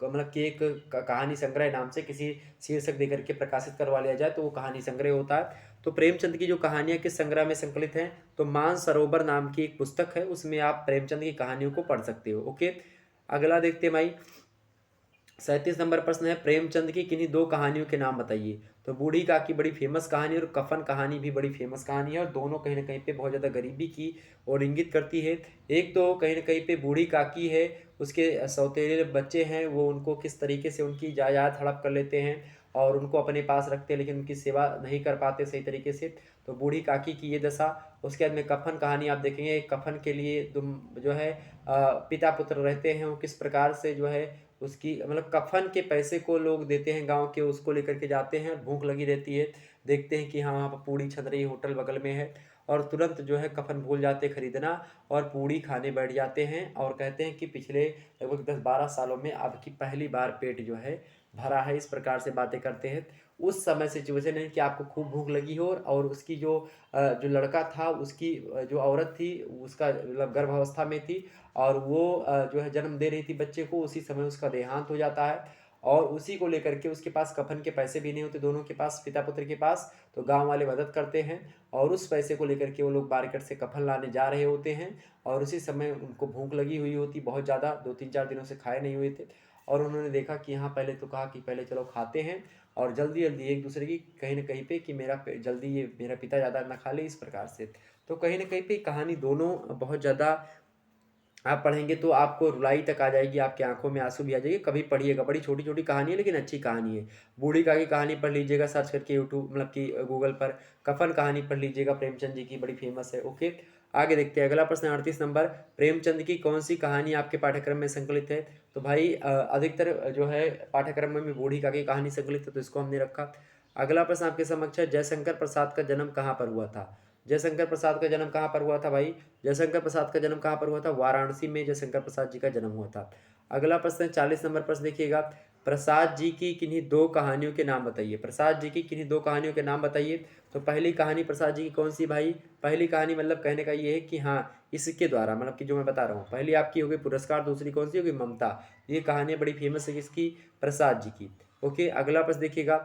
मतलब कि एक कहानी संग्रह नाम से किसी शीर्षक देकर के प्रकाशित करवा लिया जाए, तो वो कहानी संग्रह होता है। तो प्रेमचंद की जो कहानियां किस संग्रह में संकलित हैं, तो मानसरोवर नाम की एक पुस्तक है, उसमें आप प्रेमचंद की कहानियों को पढ़ सकते हो। ओके, अगला देखते हैं भाई। 37 नंबर प्रश्न है, प्रेमचंद की किन्हीं दो कहानियों के नाम बताइए। तो बूढ़ी काकी बड़ी फेमस कहानी और कफन कहानी भी बड़ी फेमस कहानी है, और दोनों कहीं ना कहीं पे बहुत ज़्यादा गरीबी की और इंगित करती है। एक तो कहीं ना कहीं पे बूढ़ी काकी है, उसके सौतेले बच्चे हैं, वो उनको किस तरीके से उनकी जायदाद हड़प कर लेते हैं और उनको अपने पास रखते हैं, लेकिन उनकी सेवा नहीं कर पाते सही तरीके से। तो बूढ़ी काकी की ये दशा। उसके बाद में कफन कहानी आप देखेंगे, कफन के लिए तुम जो है पिता पुत्र रहते हैं, वो किस प्रकार से जो है उसकी, मतलब कफन के पैसे को लोग देते हैं गांव के, उसको लेकर के जाते हैं, भूख लगी रहती है, देखते हैं कि हाँ वहाँ पर पूड़ी छन रही होटल बगल में है, और तुरंत जो है कफन भूल जाते खरीदना और पूड़ी खाने बैठ जाते हैं और कहते हैं कि पिछले लगभग 10-12 सालों में आपकी पहली बार पेट जो है भरा है, इस प्रकार से बातें करते हैं। उस समय सिचुएशन है कि आपको खूब भूख लगी हो और उसकी जो लड़का था, उसकी जो औरत थी उसका मतलब गर्भावस्था में थी और वो जो है जन्म दे रही थी बच्चे को, उसी समय उसका देहांत हो जाता है और उसी को लेकर के उसके पास कफन के पैसे भी नहीं होते दोनों के पास, पिता पुत्र के पास। तो गांव वाले मदद करते हैं और उस पैसे को लेकर के वो लोग मार्केट से कफन लाने जा रहे होते हैं और उसी समय उनको भूख लगी हुई होती बहुत ज़्यादा, 2-3-4 दिनों से खाए नहीं हुए थे और उन्होंने देखा कि हाँ, पहले तो कहा कि पहले चलो खाते हैं और जल्दी जल्दी एक दूसरे की कहीं ना कहीं पे कि जल्दी ये मेरा पिता ज़्यादा ना खा ले, इस प्रकार से। तो कहीं ना कहीं पे कहानी दोनों बहुत ज़्यादा, आप पढ़ेंगे तो आपको रुलाई तक आ जाएगी, आपकी आंखों में आंसू भी आ जाएगी। कभी पढ़िएगा, बड़ी छोटी छोटी कहानी है लेकिन अच्छी कहानी है। बूढ़ी काकी कहानी पढ़ लीजिएगा सर्च करके यूट्यूब मतलब कि गूगल पर। कफन कहानी पढ़ लीजिएगा, प्रेमचंद जी की बड़ी फेमस है। ओके, आगे देखते हैं अगला प्रश्न 38 नंबर। प्रेमचंद की कौन सी कहानी आपके पाठ्यक्रम में संकलित है? तो भाई अधिकतर जो है पाठ्यक्रम में बूढ़ी काकी कहानी संकलित है, तो इसको हमने रखा। अगला प्रश्न आपके समक्ष है, जयशंकर प्रसाद का जन्म कहाँ पर हुआ था? जयशंकर प्रसाद का जन्म कहाँ पर हुआ था भाई? जयशंकर प्रसाद का जन्म कहाँ पर हुआ था? वाराणसी में जयशंकर प्रसाद जी का जन्म हुआ था। अगला प्रश्न 40 नंबर प्रश्न देखिएगा, प्रसाद जी की किन्हीं दो कहानियों के नाम बताइए। प्रसाद जी की किन्हीं दो कहानियों के नाम बताइए। तो पहली कहानी प्रसाद जी की कौन सी भाई? पहली कहानी मतलब कहने का ये है कि हाँ, इसके द्वारा मतलब कि जो मैं बता रहा हूँ, पहली आपकी होगी पुरस्कार, दूसरी कौन सी होगी? ममता। ये कहानी बड़ी फेमस है किसकी? प्रसाद जी की। ओके, अगला प्रश्न देखिएगा,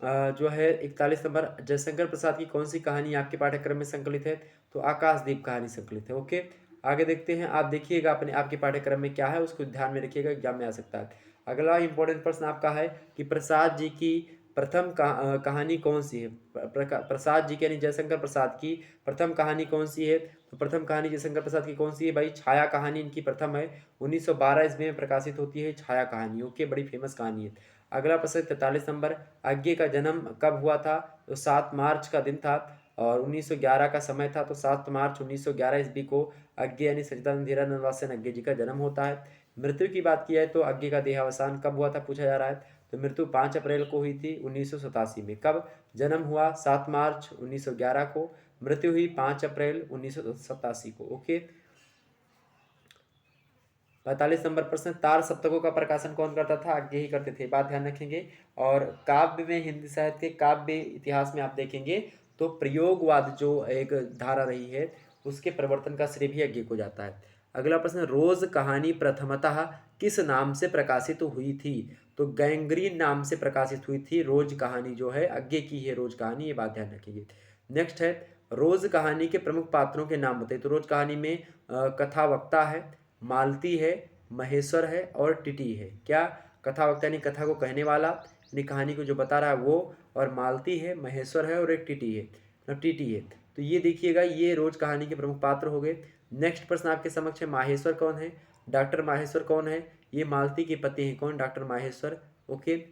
जो है 41 नंबर, जयशंकर प्रसाद की कौन सी कहानी आपके पाठ्यक्रम में संकलित है? तो आकाशदीप कहानी संकलित है। ओके, आगे देखते हैं, आप देखिएगा अपने आपके पाठ्यक्रम में क्या है उसको ध्यान में रखिएगा, एग्जाम में आ सकता है। अगला इंपॉर्टेंट प्रश्न आपका है कि प्रसाद जी की प्रथम कहानी कौन सी है? प्रसाद जी की यानी जयशंकर प्रसाद की प्रथम कहानी कौन सी है? तो प्रथम कहानी जयशंकर प्रसाद की कौन सी है भाई? छाया कहानी इनकी प्रथम है, 1912 ईस्वी में प्रकाशित होती है छाया कहानी। ओके, बड़ी फेमस कहानी है। अगला प्रश्न 43 नंबर, आज्ञे का जन्म कब हुआ था? तो 7 मार्च का दिन था और 1911 का समय था। तो 7 मार्च 1911 ईस्वी को आज्ञे यानी सच्चिदानंद धीरानंद वात्स्यन आज्ञे जी का जन्म होता है। मृत्यु की बात की जाए तो आज्ञे का देहावसान कब हुआ था पूछा जा रहा है। तो मृत्यु 5 अप्रैल को हुई थी 1987 में। कब जन्म हुआ? 7 मार्च 1911 को, मृत्यु हुई 5 अप्रैल 1987 को। ओके, 45 नंबर प्रश्न, तार सप्तकों का प्रकाशन कौन करता था? आगे ही करते थे, बात ध्यान रखेंगे। और काव्य में, हिंदी साहित्य के काव्य इतिहास में आप देखेंगे तो प्रयोगवाद जो एक धारा रही है उसके प्रवर्तन का श्रेय भी आज्ञे को जाता है। अगला प्रश्न, रोज कहानी प्रथमतः किस नाम से प्रकाशित हुई थी? तो गैंग्रीन नाम से प्रकाशित हुई थी रोज कहानी, जो है आज्ञे की है रोज कहानी, ये बात ध्यान रखिए। नेक्स्ट है, रोज कहानी के प्रमुख पात्रों के नाम बताइए। तो रोज कहानी में कथावक्ता है, मालती है, महेश्वर है और टिटी है। क्या? कथावक्ता यानी कथा को कहने वाला यानी कहानी को जो बता रहा है वो, और मालती है, महेश्वर है और एक टिटी है, मतलब टीटी है। तो ये देखिएगा, ये रोज कहानी के प्रमुख पात्र हो गए। नेक्स्ट प्रश्न आपके समक्ष है, माहेश्वर कौन है? डॉक्टर माहेश्वर कौन है? ये मालती के पति हैं। कौन? डॉक्टर माहेश्वर। ओके,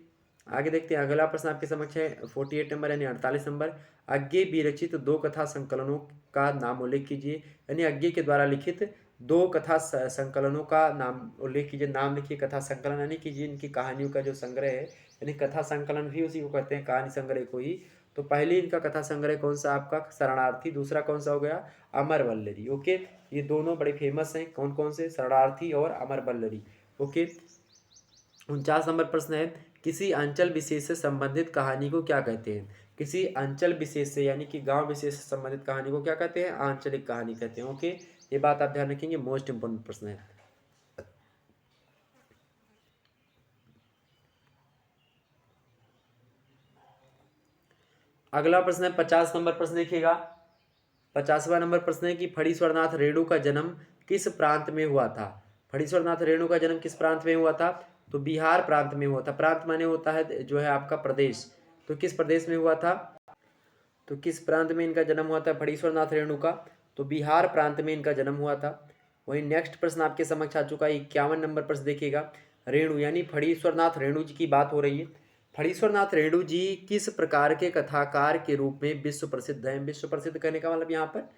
आगे देखते हैं अगला प्रश्न आपके समक्ष है 48 नंबर यानी 48 नंबर, आज्ञे विरचित दो कथा संकलनों का नाम उल्लेख कीजिए। यानी आज्ञे के द्वारा लिखित दो कथा संकलनों का नाम उल्लेख कीजिए। नाम लिखिए, कथा संकलन यानी कि इनकी कहानियों का जो संग्रह है, यानी कथा संकलन भी उसी को कहते हैं, कहानी संग्रह को ही। तो पहले इनका कथा संग्रह कौन सा? आपका शरणार्थी। दूसरा कौन सा हो गया? अमर वल्लरी। ओके, ये दोनों बड़े फेमस हैं। कौन कौन से? शरणार्थी और अमर वल्लरी। ओके, 49 नंबर प्रश्न है, किसी अंचल विशेष से संबंधित कहानी को क्या कहते हैं? किसी अंचल विशेष से यानी कि गांव विशेष से संबंधित कहानी को क्या कहते हैं? आंचलिक कहानी कहते हैं। ओके, ये बात आप ध्यान रखेंगे, मोस्ट इंपोर्टेंट प्रश्न है। अगला प्रश्न है 50 नंबर प्रश्न देखिएगा। 50वां नंबर प्रश्न है कि फणीश्वरनाथ रेणु का जन्म किस प्रांत में हुआ था? फणीश्वरनाथ रेणु का जन्म किस प्रांत में हुआ था? तो बिहार प्रांत में हुआ था। प्रांत माने होता है जो है आपका प्रदेश। तो किस प्रदेश में हुआ था? तो किस प्रांत में इनका जन्म हुआ था फणीश्वरनाथ रेणु का? तो बिहार प्रांत में इनका जन्म हुआ था। वहीं नेक्स्ट प्रश्न आपके समक्ष आ चुका है 51 नंबर प्रश्न देखिएगा। रेणु यानी फणीश्वरनाथ रेणु जी की बात हो रही है। फणीश्वरनाथ रेणु जी किस प्रकार के कथाकार के रूप में विश्व प्रसिद्ध हैं? विश्व प्रसिद्ध कहने का मतलब यहाँ पर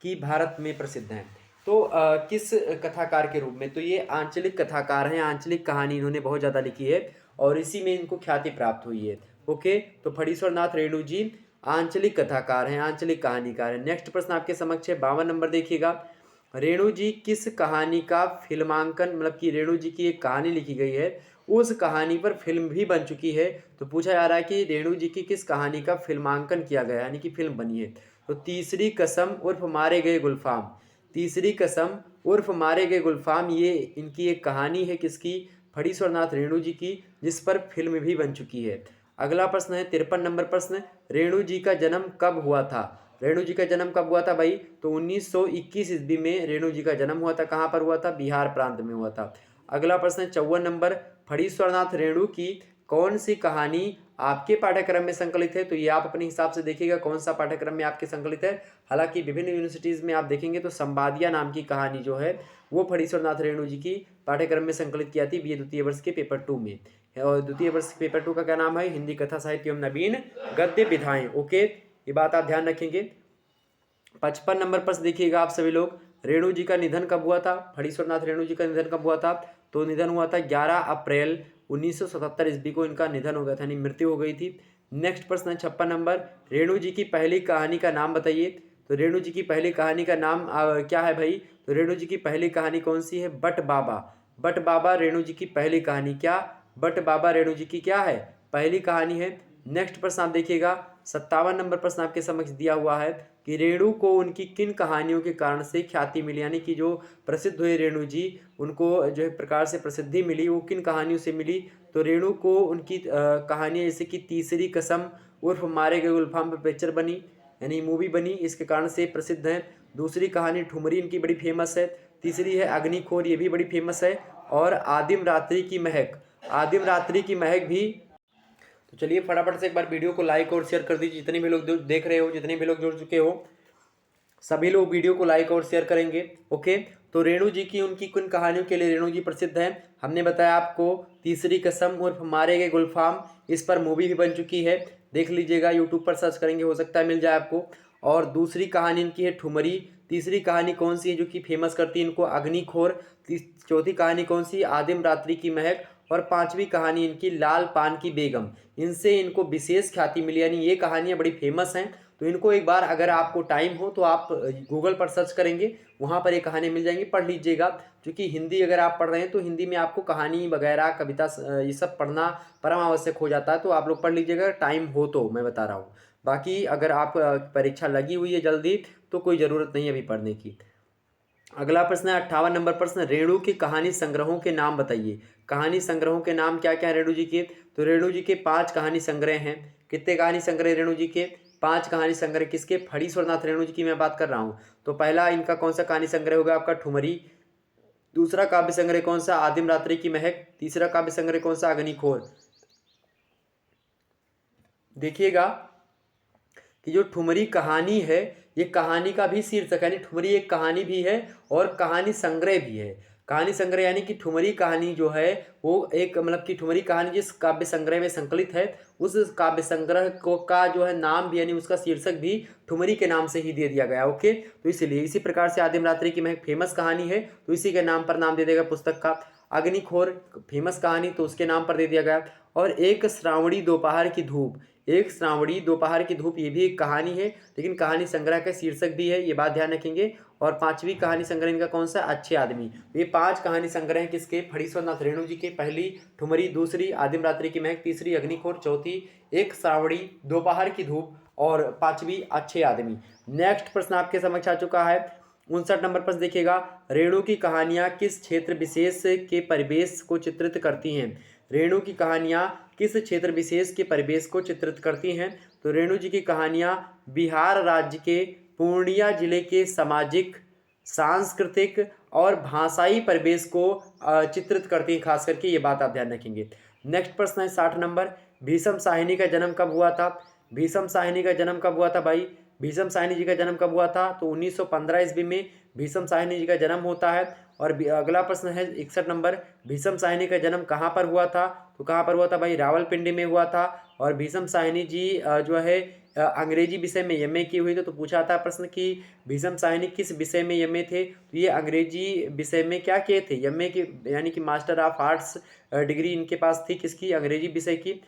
कि भारत में प्रसिद्ध हैं। तो किस कथाकार के रूप में? तो ये आंचलिक कथाकार हैं, आंचलिक कहानी इन्होंने बहुत ज़्यादा लिखी है और इसी में इनको ख्याति प्राप्त हुई है। ओके, तो फणीश्वरनाथ रेणु जी आंचलिक कथाकार हैं, आंचलिक कहानीकार हैं। नेक्स्ट प्रश्न आपके समक्ष है 52 नंबर देखिएगा। रेणु जी किस कहानी का फिल्मांकन, मतलब कि रेणु जी की एक कहानी लिखी गई है, उस कहानी पर फिल्म भी बन चुकी है। तो पूछा जा रहा है कि रेणु जी की किस कहानी का फिल्मांकन किया गया, यानी कि फिल्म बनी है। तो तीसरी कसम उर्फ मारे गए गुलफाम, तीसरी कसम उर्फ मारे गए गुलफाम, ये इनकी एक कहानी है, किसकी, फणीश्वरनाथ रेणु जी की, जिस पर फिल्म भी बन चुकी है। अगला प्रश्न है 53 नंबर प्रश्न, रेणु जी का जन्म कब हुआ था। रेणु जी का जन्म कब हुआ था भाई, तो 1921 ईस्वी में रेणु जी का जन्म हुआ था। कहाँ पर हुआ था, बिहार प्रांत में हुआ था। अगला प्रश्न 54 नंबर, फणीश्वरनाथ रेणु की कौन सी कहानी आपके पाठ्यक्रम में संकलित है। तो ये आप अपने हिसाब से देखिएगा कौन सा पाठ्यक्रम में आपके संकलित है। हालांकि विभिन्न यूनिवर्सिटीज़ में आप देखेंगे तो संवादिया नाम की कहानी जो है वो फणीश्वरनाथ रेणु जी की पाठ्यक्रम में संकलित किया थी बीए द्वितीय वर्ष के पेपर 2 में। और द्वितीय वर्ष के पेपर 2 का क्या नाम है, हिंदी कथा साहित्य एवं नवीन गद्य विधाएं। ओके, ये बात आप ध्यान रखेंगे। 55 नंबर प्रश्न देखिएगा आप सभी लोग, रेणु जी का निधन कब हुआ था। फणीश्वरनाथ रेणु जी का निधन कब हुआ था, तो निधन हुआ था 11 अप्रैल 1977 ईस्वी को इनका निधन हो गया था, यानी मृत्यु हो गई थी। नेक्स्ट प्रश्न है 56 नंबर, रेणु जी की पहली कहानी का नाम बताइए। तो रेणु जी की पहली कहानी का नाम क्या है भाई, तो रेणु जी की पहली कहानी कौन सी है, बट बाबा। बट बाबा रेणु जी की पहली कहानी, क्या, बट बाबा रेणु जी की क्या है, पहली कहानी है। नेक्स्ट प्रश्न आप देखिएगा 57 नंबर प्रश्न आपके समक्ष दिया हुआ है कि रेणु को उनकी किन कहानियों के कारण से ख्याति मिली, यानी कि जो प्रसिद्ध हुए रेणु जी, उनको जो है प्रकार से प्रसिद्धि मिली, वो किन कहानियों से मिली। तो रेणु को उनकी कहानियाँ जैसे कि तीसरी कसम उर्फ मारे गए गुलफाम पर पिक्चर बनी, यानी मूवी बनी, इसके कारण से प्रसिद्ध है। दूसरी कहानी ठुमरी इनकी बड़ी फेमस है। तीसरी है अग्निखोर, ये भी बड़ी फेमस है। और आदिम रात्रि की महक, आदिम रात्रि की महक भी। तो चलिए फटाफट से एक बार वीडियो को लाइक और शेयर कर दीजिए, जितने भी लोग देख रहे हो, जितने भी लोग जुड़ चुके हो, सभी लोग वीडियो को लाइक और शेयर करेंगे। ओके, तो रेणु जी की उनकी किन कहानियों के लिए रेणु जी प्रसिद्ध हैं, हमने बताया आपको तीसरी कसम उर्फ मारे गए गुलफाम, इस पर मूवी भी बन चुकी है, देख लीजिएगा, यूट्यूब पर सर्च करेंगे, हो सकता है मिल जाए आपको। और दूसरी कहानी इनकी है ठुमरी। तीसरी कहानी कौन सी है जो कि फेमस करती है इनको, अग्निखोर। चौथी कहानी कौन सी, आदिम रात्रि की महक। और पांचवी कहानी इनकी लाल पान की बेगम। इनसे इनको विशेष ख्याति मिली, यानी ये कहानियाँ बड़ी फेमस हैं। तो इनको एक बार अगर आपको टाइम हो तो आप गूगल पर सर्च करेंगे, वहाँ पर ये कहानी मिल जाएंगी, पढ़ लीजिएगा। क्योंकि हिंदी अगर आप पढ़ रहे हैं तो हिंदी में आपको कहानी वगैरह कविता ये सब पढ़ना परम आवश्यक हो जाता है, तो आप लोग पढ़ लीजिएगा टाइम हो तो, मैं बता रहा हूँ। बाकी अगर आप परीक्षा लगी हुई है जल्दी तो कोई ज़रूरत नहीं है अभी पढ़ने की। अगला प्रश्न है 58 नंबर प्रश्न, रेणु के कहानी संग्रहों के नाम बताइए। कहानी संग्रहों के नाम क्या क्या है रेणु जी के, तो रेणु जी के 5 कहानी संग्रह हैं। कितने कहानी संग्रह रेणु जी के, 5 कहानी संग्रह। किसके, फणीश्वरनाथ रेणु जी की मैं बात कर रहा हूँ। तो पहला इनका कौन सा कहानी संग्रह होगा आपका, ठुमरी। दूसरा काव्य संग्रह कौन सा, आदिम रात्रि की महक। तीसरा काव्य संग्रह कौन सा, अग्निखोर। देखिएगा कि जो ठुमरी कहानी है, ये कहानी का भी शीर्षक है, यानी ठुमरी एक कहानी भी है और कहानी संग्रह भी है। कहानी संग्रह यानी कि ठुमरी कहानी जो है वो एक, मतलब कि ठुमरी कहानी जिस काव्य संग्रह में संकलित है, उस काव्य संग्रह को का जो है नाम भी, यानी उसका शीर्षक भी ठुमरी के नाम से ही दे दिया गया। ओके, तो इसलिए इसी प्रकार से आदिम रात्रि की महक फेमस कहानी है तो इसी के नाम पर नाम दे देगा पुस्तक का। अग्निखोर फेमस कहानी तो उसके नाम पर दे दिया गया। और एक श्रावणी दोपहर की धूप, एक श्रावणी दोपहर की धूप, ये भी एक कहानी है, लेकिन कहानी संग्रह का शीर्षक भी है, ये बात ध्यान रखेंगे। और पांचवी कहानी संग्रह इनका कौन सा, अच्छे आदमी। ये 5 कहानी संग्रह हैं किसके, फणीश्वरनाथ रेणु जी के। पहली ठुमरी, दूसरी आदिम रात्रि की महक, तीसरी अग्निखोर, चौथी एक श्रावणी दोपहर की धूप, और पांचवी अच्छे आदमी। नेक्स्ट प्रश्न आपके समक्ष आ चुका है 59 नंबर प्रश्न देखिएगा, रेणु की कहानियां किस क्षेत्र विशेष के परिवेश को चित्रित करती हैं। रेणु की कहानियां किस क्षेत्र विशेष के परिवेश को चित्रित करती हैं। तो रेणु जी की कहानियां बिहार राज्य के पूर्णिया जिले के सामाजिक, सांस्कृतिक और भाषाई परिवेश को चित्रित करती हैं, खास करके ये बात आप ध्यान रखेंगे। नेक्स्ट प्रश्न है 60 नंबर, भीषम साहिनी का जन्म कब हुआ था। भीषम साहिनी का जन्म कब हुआ था भाई, भीषम साहिनी जी का जन्म कब हुआ था, तो 1915 ईस्वी में भीषम साहिनी जी का जन्म होता है। और अगला प्रश्न है 61 नंबर, भीषम साहिनी का जन्म कहाँ पर हुआ था, तो कहाँ पर हुआ था भाई, रावलपिंडी में हुआ था। और भीषम साहिनी जी जो है अंग्रेजी विषय में एमए की हुई थी। तो पूछा था प्रश्न कि भीषम साहिनी किस विषय में एमए थे, तो ये अंग्रेजी विषय में क्या किए थे, एमए के, यानी कि मास्टर ऑफ आर्ट्स डिग्री इनके पास थी, किसकी, अंग्रेजी विषय की।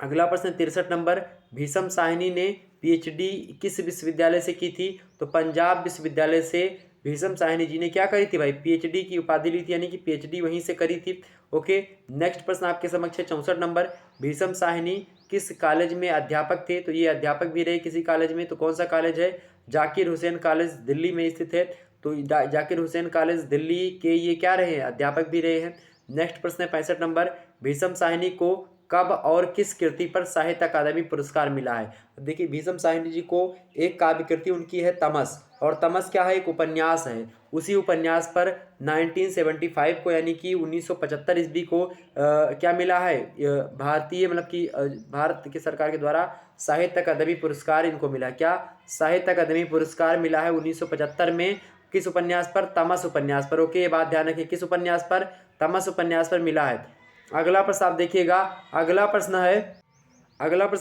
अगला प्रश्न 63 नंबर, भीषम साहनी ने पीएचडी किस विश्वविद्यालय से की थी? तो पंजाब विश्वविद्यालय से भीषम साहनी जी ने क्या करी थी भाई? पीएचडी की उपाधि ली थी, यानी कि पीएचडी वहीं से करी थी। ओके, नेक्स्ट प्रश्न आपके समक्ष है 64 नंबर, भीषम साहनी किस कॉलेज में अध्यापक थे? तो ये अध्यापक भी रहे किसी कॉलेज में, तो कौन सा कॉलेज है? जाकिर हुसैन कॉलेज दिल्ली में स्थित है। तो जाकिर हुसैन कॉलेज दिल्ली के ये क्या रहे हैं? अध्यापक भी रहे हैं। नेक्स्ट प्रश्न है 65 नंबर, भीषम साहनी को कब और किस कृति पर साहित्य अकादमी पुरस्कार मिला है? देखिए, भीषम साहनी जी को एक काव्य कृति उनकी है तमस, और तमस क्या है? एक उपन्यास है। उसी उपन्यास पर 1975 को, यानी कि 1975 ईस्वी को क्या मिला है? भारतीय मतलब कि भारत की सरकार के द्वारा साहित्य अकादमी पुरस्कार इनको मिला। क्या? साहित्य अकादमी पुरस्कार मिला है 1975 में। किस उपन्यास पर? तमस उपन्यास पर। ओके, ये बात ध्यान रखिए, किस उपन्यास पर? तमस उपन्यास पर मिला है। अगला प्रश्न आप देखिएगा, अगला प्रश्न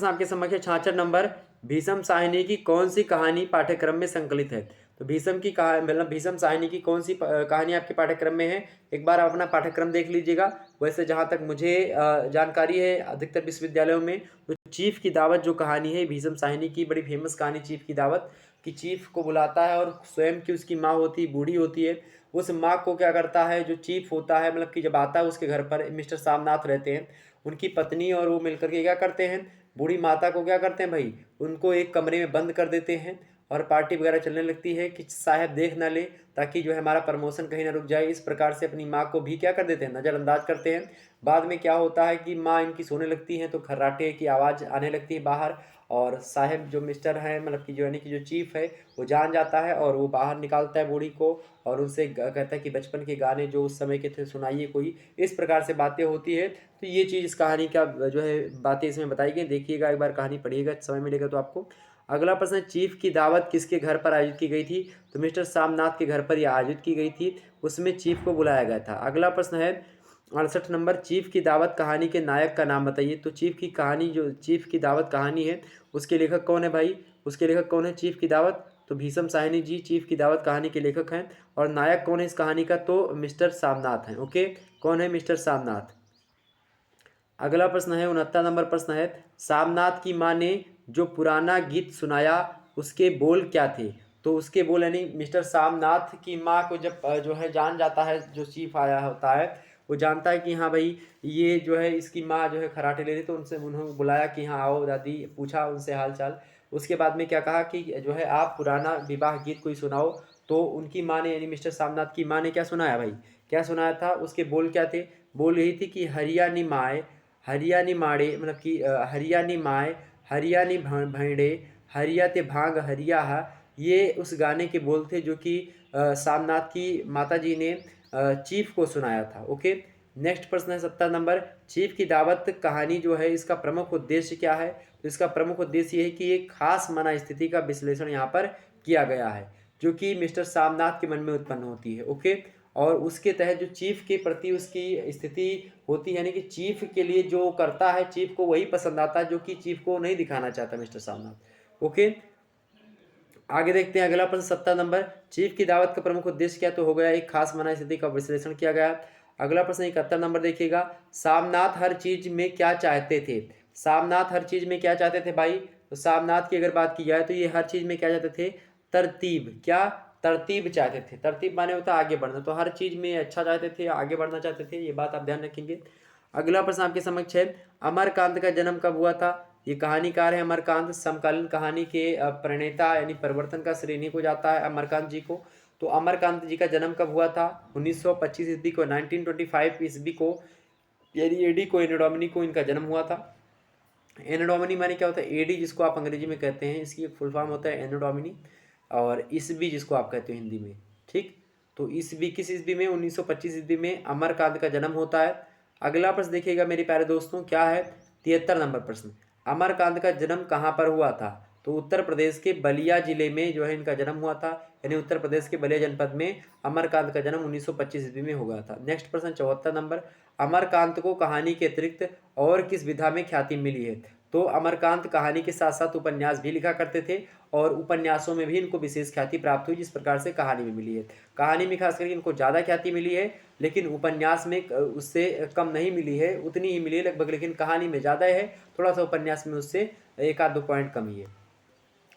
आपके समक्ष है 66 नंबर, भीषम साहनी की कौन सी कहानी पाठ्यक्रम में संकलित है? तो भीषम की कहा मतलब भीषम साहनी की कौन सी कहानी आपके पाठ्यक्रम में है? एक बार आप अपना पाठ्यक्रम देख लीजिएगा। वैसे जहाँ तक मुझे जानकारी है, अधिकतर विश्वविद्यालयों में तो चीफ की दावत जो कहानी है भीषम साहनी की, बड़ी फेमस कहानी चीफ की दावत, कि चीफ को बुलाता है और स्वयं की उसकी माँ होती है, बूढ़ी होती है। उस माँ को क्या करता है, जो चीफ होता है, मतलब कि जब आता है उसके घर पर मिस्टर सामनाथ रहते हैं, उनकी पत्नी और वो मिलकर के क्या करते हैं, बूढ़ी माता को क्या करते हैं भाई, उनको एक कमरे में बंद कर देते हैं और पार्टी वगैरह चलने लगती है कि साहब देख ना ले, ताकि जो है हमारा प्रमोशन कहीं ना रुक जाए। इस प्रकार से अपनी माँ को भी क्या कर देते हैं, नज़रअंदाज करते हैं। बाद में क्या होता है कि माँ इनकी सोने लगती हैं तो खर्राटे की आवाज़ आने लगती है बाहर, और साहब जो मिस्टर हैं, मतलब कि जो यानी कि जो चीफ है, वो जान जाता है और वो बाहर निकालता है बूढ़ी को और उनसे कहता है कि बचपन के गाने जो उस समय के थे सुनाइए कोई। इस प्रकार से बातें होती है। तो ये चीज़ इस कहानी का जो है बातें इसमें बताई गई। देखिएगा, एक बार कहानी पढ़िएगा, समय मिलेगा तो आपको। अगला प्रश्न, चीफ की दावत किसके घर पर आयोजित की गई थी? तो मिस्टर सामनाथ के घर पर यह आयोजित की गई थी, उसमें चीफ को बुलाया गया था। अगला प्रश्न है 68 नंबर, चीफ की दावत कहानी के नायक का नाम बताइए। तो चीफ की कहानी, जो चीफ की दावत कहानी है, उसके लेखक कौन है भाई? उसके लेखक कौन है चीफ की दावत? तो भीषम साहनी जी चीफ की दावत कहानी के लेखक हैं। और नायक कौन है इस कहानी का? तो मिस्टर सामनाथ हैं। ओके, कौन है? मिस्टर सामनाथ। अगला प्रश्न है 69 नंबर प्रश्न है, सामनाथ की माँ ने जो पुराना गीत सुनाया उसके बोल क्या थे? तो उसके बोल, यानी मिस्टर सामनाथ की माँ को जब जो है जान जाता है, जो चीफ आया होता है वो जानता है कि हाँ भाई ये जो है इसकी माँ जो है खराटे ले रही, तो उनसे उन्होंने बुलाया कि हाँ आओ दादी, पूछा उनसे हाल चाल। उसके बाद में क्या कहा कि जो है आप पुराना विवाह गीत कोई सुनाओ। तो उनकी माँ ने, यानी मिस्टर सामनाथ की माँ ने क्या सुनाया भाई? क्या सुनाया था? उसके बोल क्या थे? बोल यही थी कि हरियाणी माए, हरियाणी माड़े, मतलब कि हरियाणी माए, हरियाणी भैंडे, हरिया ते भांग हरिया हा। ये उस गाने के बोल थे जो कि सामनाथ की माता जी ने चीफ को सुनाया था। ओके, नेक्स्ट प्रश्न है 70 नंबर, चीफ की दावत कहानी जो है इसका प्रमुख उद्देश्य क्या है? तो इसका प्रमुख उद्देश्य ये है कि एक खास मना स्थिति का विश्लेषण यहाँ पर किया गया है, जो कि मिस्टर सामनाथ के मन में उत्पन्न होती है। ओके, और उसके तहत जो चीफ के प्रति उसकी स्थिति होती है, यानी कि चीफ के लिए जो करता है चीफ को वही पसंद आता है जो कि चीफ को नहीं दिखाना चाहता मिस्टर सामनाथ। ओके, आगे देखते हैं अगला प्रश्न 70 नंबर, चीफ की दावत का प्रमुख उद्देश्य क्या? तो हो गया एक खास मना स्थिति का विश्लेषण किया गया। अगला प्रश्न 71 नंबर देखिएगा, सामनाथ हर चीज में क्या चाहते थे? सामनाथ हर चीज में क्या चाहते थे भाई? तो सामनाथ की अगर बात की जाए तो ये हर चीज में क्या चाहते थे? तरतीब। क्या? तरतीब चाहते थे। तरतीब माने होता है आगे बढ़ना, तो हर चीज में अच्छा चाहते थे, आगे बढ़ना चाहते थे, ये बात आप ध्यान रखेंगे। अगला प्रश्न आपके समक्ष है, अमरकांत का जन्म कब हुआ था? ये कहानीकार है अमरकांत, समकालीन कहानी के प्रणेता यानी परिवर्तन का श्रेणी को जाता है अमरकांत जी को। तो अमरकांत जी का जन्म कब हुआ था? 1925 ईस्वी को, 1925 ईस्वी को, यानी एडी को एनोडोमनी को इनका जन्म हुआ था। एनोडोमनी माने क्या होता है? एडी जिसको आप अंग्रेजी में कहते हैं, इसकी एक फुल फॉर्म होता है एनोडोमनी, और ईस्वी जिसको आप कहते हो हिंदी में। ठीक, तो ईस्वी किस ईस्वी में? 1925 ईस्वी में अमरकांत का जन्म होता है। अगला प्रश्न देखिएगा मेरे प्यारे दोस्तों, क्या है? 73 नंबर प्रश्न, अमरकांत का जन्म कहाँ पर हुआ था? तो उत्तर प्रदेश के बलिया जिले में जो है इनका जन्म हुआ था, यानी उत्तर प्रदेश के बलिया जनपद में अमरकांत का जन्म 1925 ईस्वी में हो गया था। नेक्स्ट प्रश्न 74 नंबर, अमरकांत को कहानी के अतिरिक्त और किस विधा में ख्याति मिली है? तो अमरकांत कहानी के साथ साथ उपन्यास भी लिखा करते थे और उपन्यासों में भी इनको विशेष ख्याति प्राप्त हुई, जिस प्रकार से कहानी में मिली है। कहानी में खास करके इनको ज़्यादा ख्याति मिली है, लेकिन उपन्यास में उससे कम नहीं मिली है, उतनी ही मिली है लगभग, लेकिन कहानी में ज़्यादा है, थोड़ा सा उपन्यास में उससे 1-2 पॉइंट कम ही है।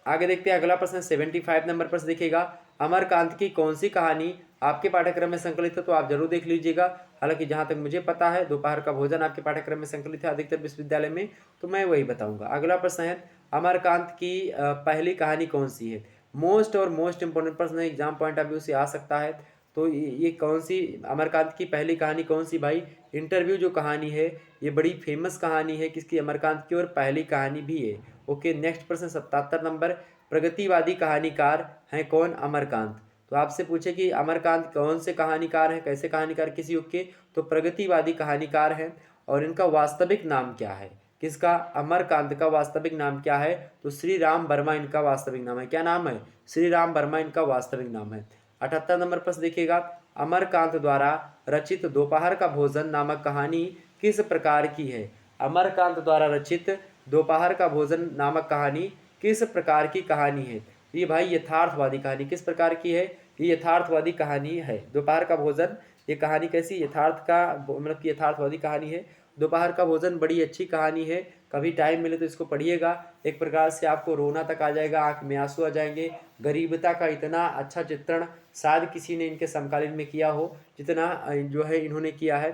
आगे देखते हैं अगला प्रश्न 75 नंबर प्रश्न देखिएगा, अमरकांत की कौन सी कहानी आपके पाठ्यक्रम में संकलित है? तो आप जरूर देख लीजिएगा। हालांकि जहां तक मुझे पता है दोपहर का भोजन आपके पाठ्यक्रम में संकलित है अधिकतर विश्वविद्यालय में, तो मैं वही बताऊंगा। अगला प्रश्न है, अमरकांत की पहली कहानी कौन सी है? मोस्ट और मोस्ट इंपोर्टेंट प्रश्न है, एग्जाम पॉइंट ऑफ व्यू से आ सकता है। तो ये कौन सी अमरकांत की पहली कहानी कौन सी भाई? इंटरव्यू जो कहानी है ये बड़ी फेमस कहानी है किसकी? अमरकांत की, और पहली कहानी भी है। ओके, नेक्स्ट प्रश्न 77 नंबर, प्रगतिवादी कहानीकार हैं कौन? अमरकांत। तो आपसे पूछे कि अमरकांत कौन से कहानीकार हैं, कैसे कहानीकार, किस युग के? तो प्रगतिवादी कहानीकार हैं। और इनका वास्तविक नाम क्या है? किसका? अमरकांत का वास्तविक नाम क्या है? तो श्री राम वर्मा इनका वास्तविक नाम है। क्या नाम है? श्री राम वर्मा इनका वास्तविक नाम है। 78 नंबर प्रश्न देखिएगा, अमरकांत द्वारा रचित दोपहर का भोजन नामक कहानी किस प्रकार की है? अमरकांत द्वारा रचित दोपहर का भोजन नामक कहानी किस प्रकार की कहानी है? ये भाई यथार्थवादी कहानी। किस प्रकार की है? ये यथार्थवादी कहानी है। दोपहर का भोजन, ये कहानी कैसी? यथार्थ का मतलब कि यथार्थवादी कहानी है। दोपहर का भोजन बड़ी अच्छी कहानी है, कभी टाइम मिले तो इसको पढ़िएगा। एक प्रकार से आपको रोना तक आ जाएगा, आंख में आंसू आ जाएंगे। गरीबता का इतना अच्छा चित्रण शायद किसी ने इनके समकालीन में किया हो जितना जो है इन्होंने किया है।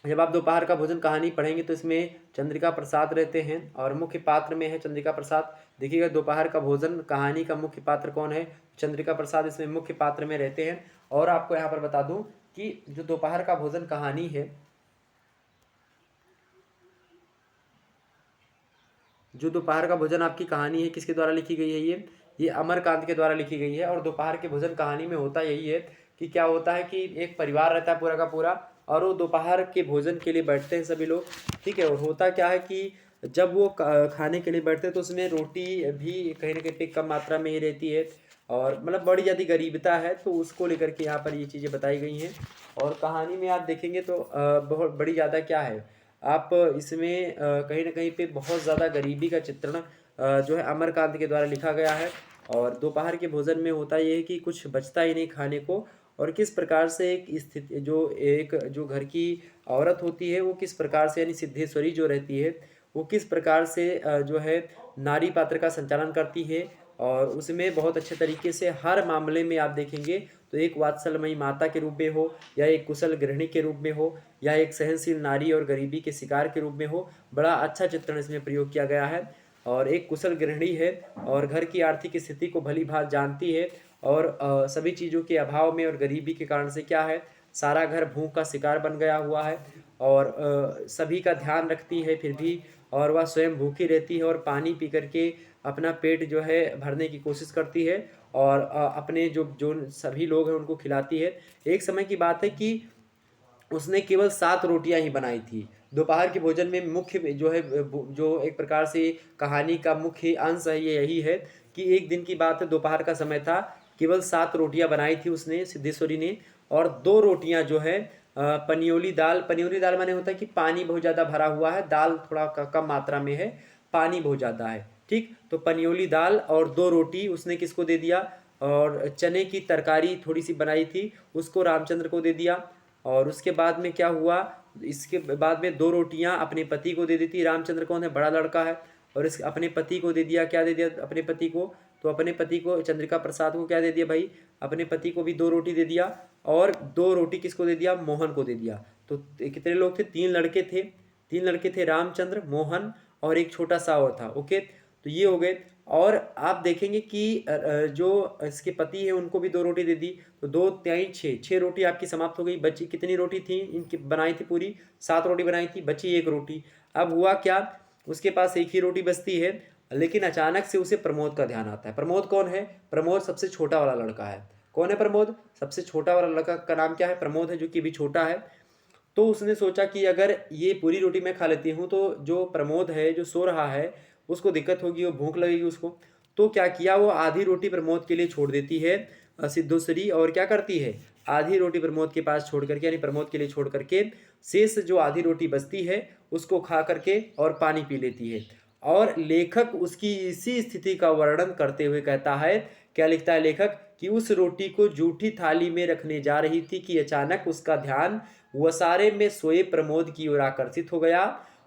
जब आप दोपहर का भोजन कहानी पढ़ेंगे तो इसमें चंद्रिका प्रसाद रहते हैं और मुख्य पात्र में है चंद्रिका प्रसाद। देखिएगा दोपहर का भोजन कहानी का मुख्य पात्र कौन है? चंद्रिका प्रसाद इसमें मुख्य पात्र में रहते हैं। और आपको यहाँ पर बता दूं कि जो दोपहर का भोजन कहानी है, जो दोपहर का भोजन आपकी कहानी है, किसके द्वारा लिखी गई है? ये अमरकांत के द्वारा लिखी गई है। और दोपहर के भोजन कहानी में होता यही है कि क्या होता है कि एक परिवार रहता है पूरा का पूरा, और वो दोपहर के भोजन के लिए बैठते हैं सभी लोग, ठीक है। और होता क्या है कि जब वो खाने के लिए बैठते हैं तो उसमें रोटी भी कहीं ना कहीं कम मात्रा में ही रहती है, और मतलब बड़ी ज़्यादा गरीबता है, तो उसको लेकर के यहाँ पर ये चीज़ें बताई गई हैं। और कहानी में आप देखेंगे तो बहुत बड़ी ज़्यादा क्या है, आप इसमें कहीं ना कहीं पे बहुत ज़्यादा गरीबी का चित्रण जो है अमरकांत के द्वारा लिखा गया है। और दोपहर के भोजन में होता ये है कि कुछ बचता ही नहीं खाने को, और किस प्रकार से एक स्थिति जो घर की औरत होती है वो किस प्रकार से, यानी सिद्धेश्वरी जो रहती है वो किस प्रकार से जो है नारी पात्र का संचालन करती है। और उसमें बहुत अच्छे तरीके से हर मामले में आप देखेंगे तो एक वात्सल्यमयी माता के रूप में हो, या एक कुशल गृहिणी के रूप में हो, या एक सहनशील नारी और गरीबी के शिकार के रूप में हो, बड़ा अच्छा चित्रण इसमें प्रयोग किया गया है। और एक कुशल गृहिणी है और घर की आर्थिक स्थिति को भली भांति जानती है, और सभी चीज़ों के अभाव में और गरीबी के कारण से क्या है, सारा घर भूख का शिकार बन गया हुआ है, और सभी का ध्यान रखती है फिर भी, और वह स्वयं भूखी रहती है और पानी पी करके अपना पेट जो है भरने की कोशिश करती है, और अपने जो जो सभी लोग हैं उनको खिलाती है। एक समय की बात है कि उसने केवल 7 रोटियां ही बनाई थी। दोपहर के भोजन में मुख्य जो है जो एक प्रकार से कहानी का मुख्य अंश है ये यही है कि एक दिन की बात है, दोपहर का समय था, केवल 7 रोटियां बनाई थी उसने, सिद्धेश्वरी ने, और 2 रोटियां जो है पनियोली दाल माने होता है कि पानी बहुत ज़्यादा भरा हुआ है, दाल थोड़ा कम मात्रा में है, पानी बहुत ज़्यादा है, ठीक। तो पनियोली दाल और 2 रोटी उसने किसको दे दिया? और चने की तरकारी थोड़ी सी बनाई थी उसको रामचंद्र को दे दिया। और उसके बाद में क्या हुआ, इसके बाद में 2 रोटियां अपने पति को दे देती। रामचंद्र कौन है? बड़ा लड़का है। और इस अपने पति को दे दिया, क्या दे दिया अपने पति को? तो अपने पति को, चंद्रिका प्रसाद को क्या दे दिया भाई? अपने पति को भी 2 रोटी दे दिया। और 2 रोटी किसको दे दिया? मोहन को दे दिया। तो कितने लोग थे? 3 लड़के थे। 3 लड़के थे, रामचंद्र, मोहन और एक छोटा सा और था। ओके, तो ये हो गए। और आप देखेंगे कि जो इसके पति है उनको भी 2 रोटी दे दी, तो 2 3 6 रोटी आपकी समाप्त हो गई। बची कितनी रोटी थी इनकी? बनाई थी पूरी 7 रोटी बनाई थी, बची 1 रोटी। अब हुआ क्या, उसके पास 1 ही रोटी बचती है, लेकिन अचानक से उसे प्रमोद का ध्यान आता है। प्रमोद कौन है? प्रमोद सबसे छोटा वाला लड़का है। कौन है प्रमोद? सबसे छोटा वाला लड़का का नाम क्या है? प्रमोद है, जो कि अभी छोटा है। तो उसने सोचा कि अगर ये पूरी रोटी मैं खा लेती हूँ तो जो प्रमोद है जो सो रहा है उसको दिक्कत होगी, वो भूख लगेगी उसको। तो क्या किया, वो आधी रोटी प्रमोद के लिए छोड़ देती है सिद्धेश्वरी, और क्या करती है, आधी रोटी प्रमोद के पास छोड़ करके, यानी प्रमोद के लिए छोड़ करके, शेष जो आधी रोटी बचती है उसको खा करके और पानी पी लेती है। और लेखक उसकी इसी स्थिति का वर्णन करते हुए कहता है, क्या लिखता है लेखक, कि उस रोटी को जूठी थाली में रखने जा रही थी कि अचानक उसका ध्यान वसारे में सोए प्रमोद की ओर आकर्षित हो गया।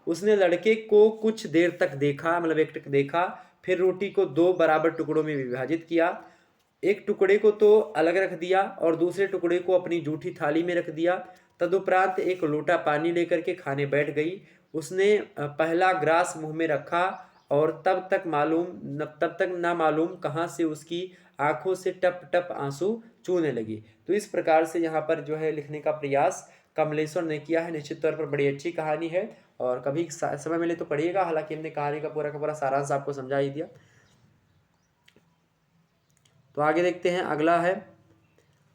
उसने लड़के को कुछ देर तक देखा, मतलब एक टक देखा, फिर रोटी को 2 बराबर टुकड़ों में विभाजित किया। एक टुकड़े को तो अलग रख दिया और दूसरे टुकड़े को अपनी जूठी थाली में रख दिया। तदुपरांत एक लोटा पानी लेकर के खाने बैठ गई। उसने पहला ग्रास मुंह में रखा और तब तक ना मालूम कहाँ से उसकी आंखों से टप टप आंसू चूने लगे। तो इस प्रकार से यहाँ पर जो है लिखने का प्रयास कमलेश्वर ने किया है। निश्चित तौर पर बड़ी अच्छी कहानी है और कभी समय मिले तो पढ़िएगा। हालांकि हमने कहानी का पूरा सारांश आपको समझा ही दिया। तो आगे देखते हैं,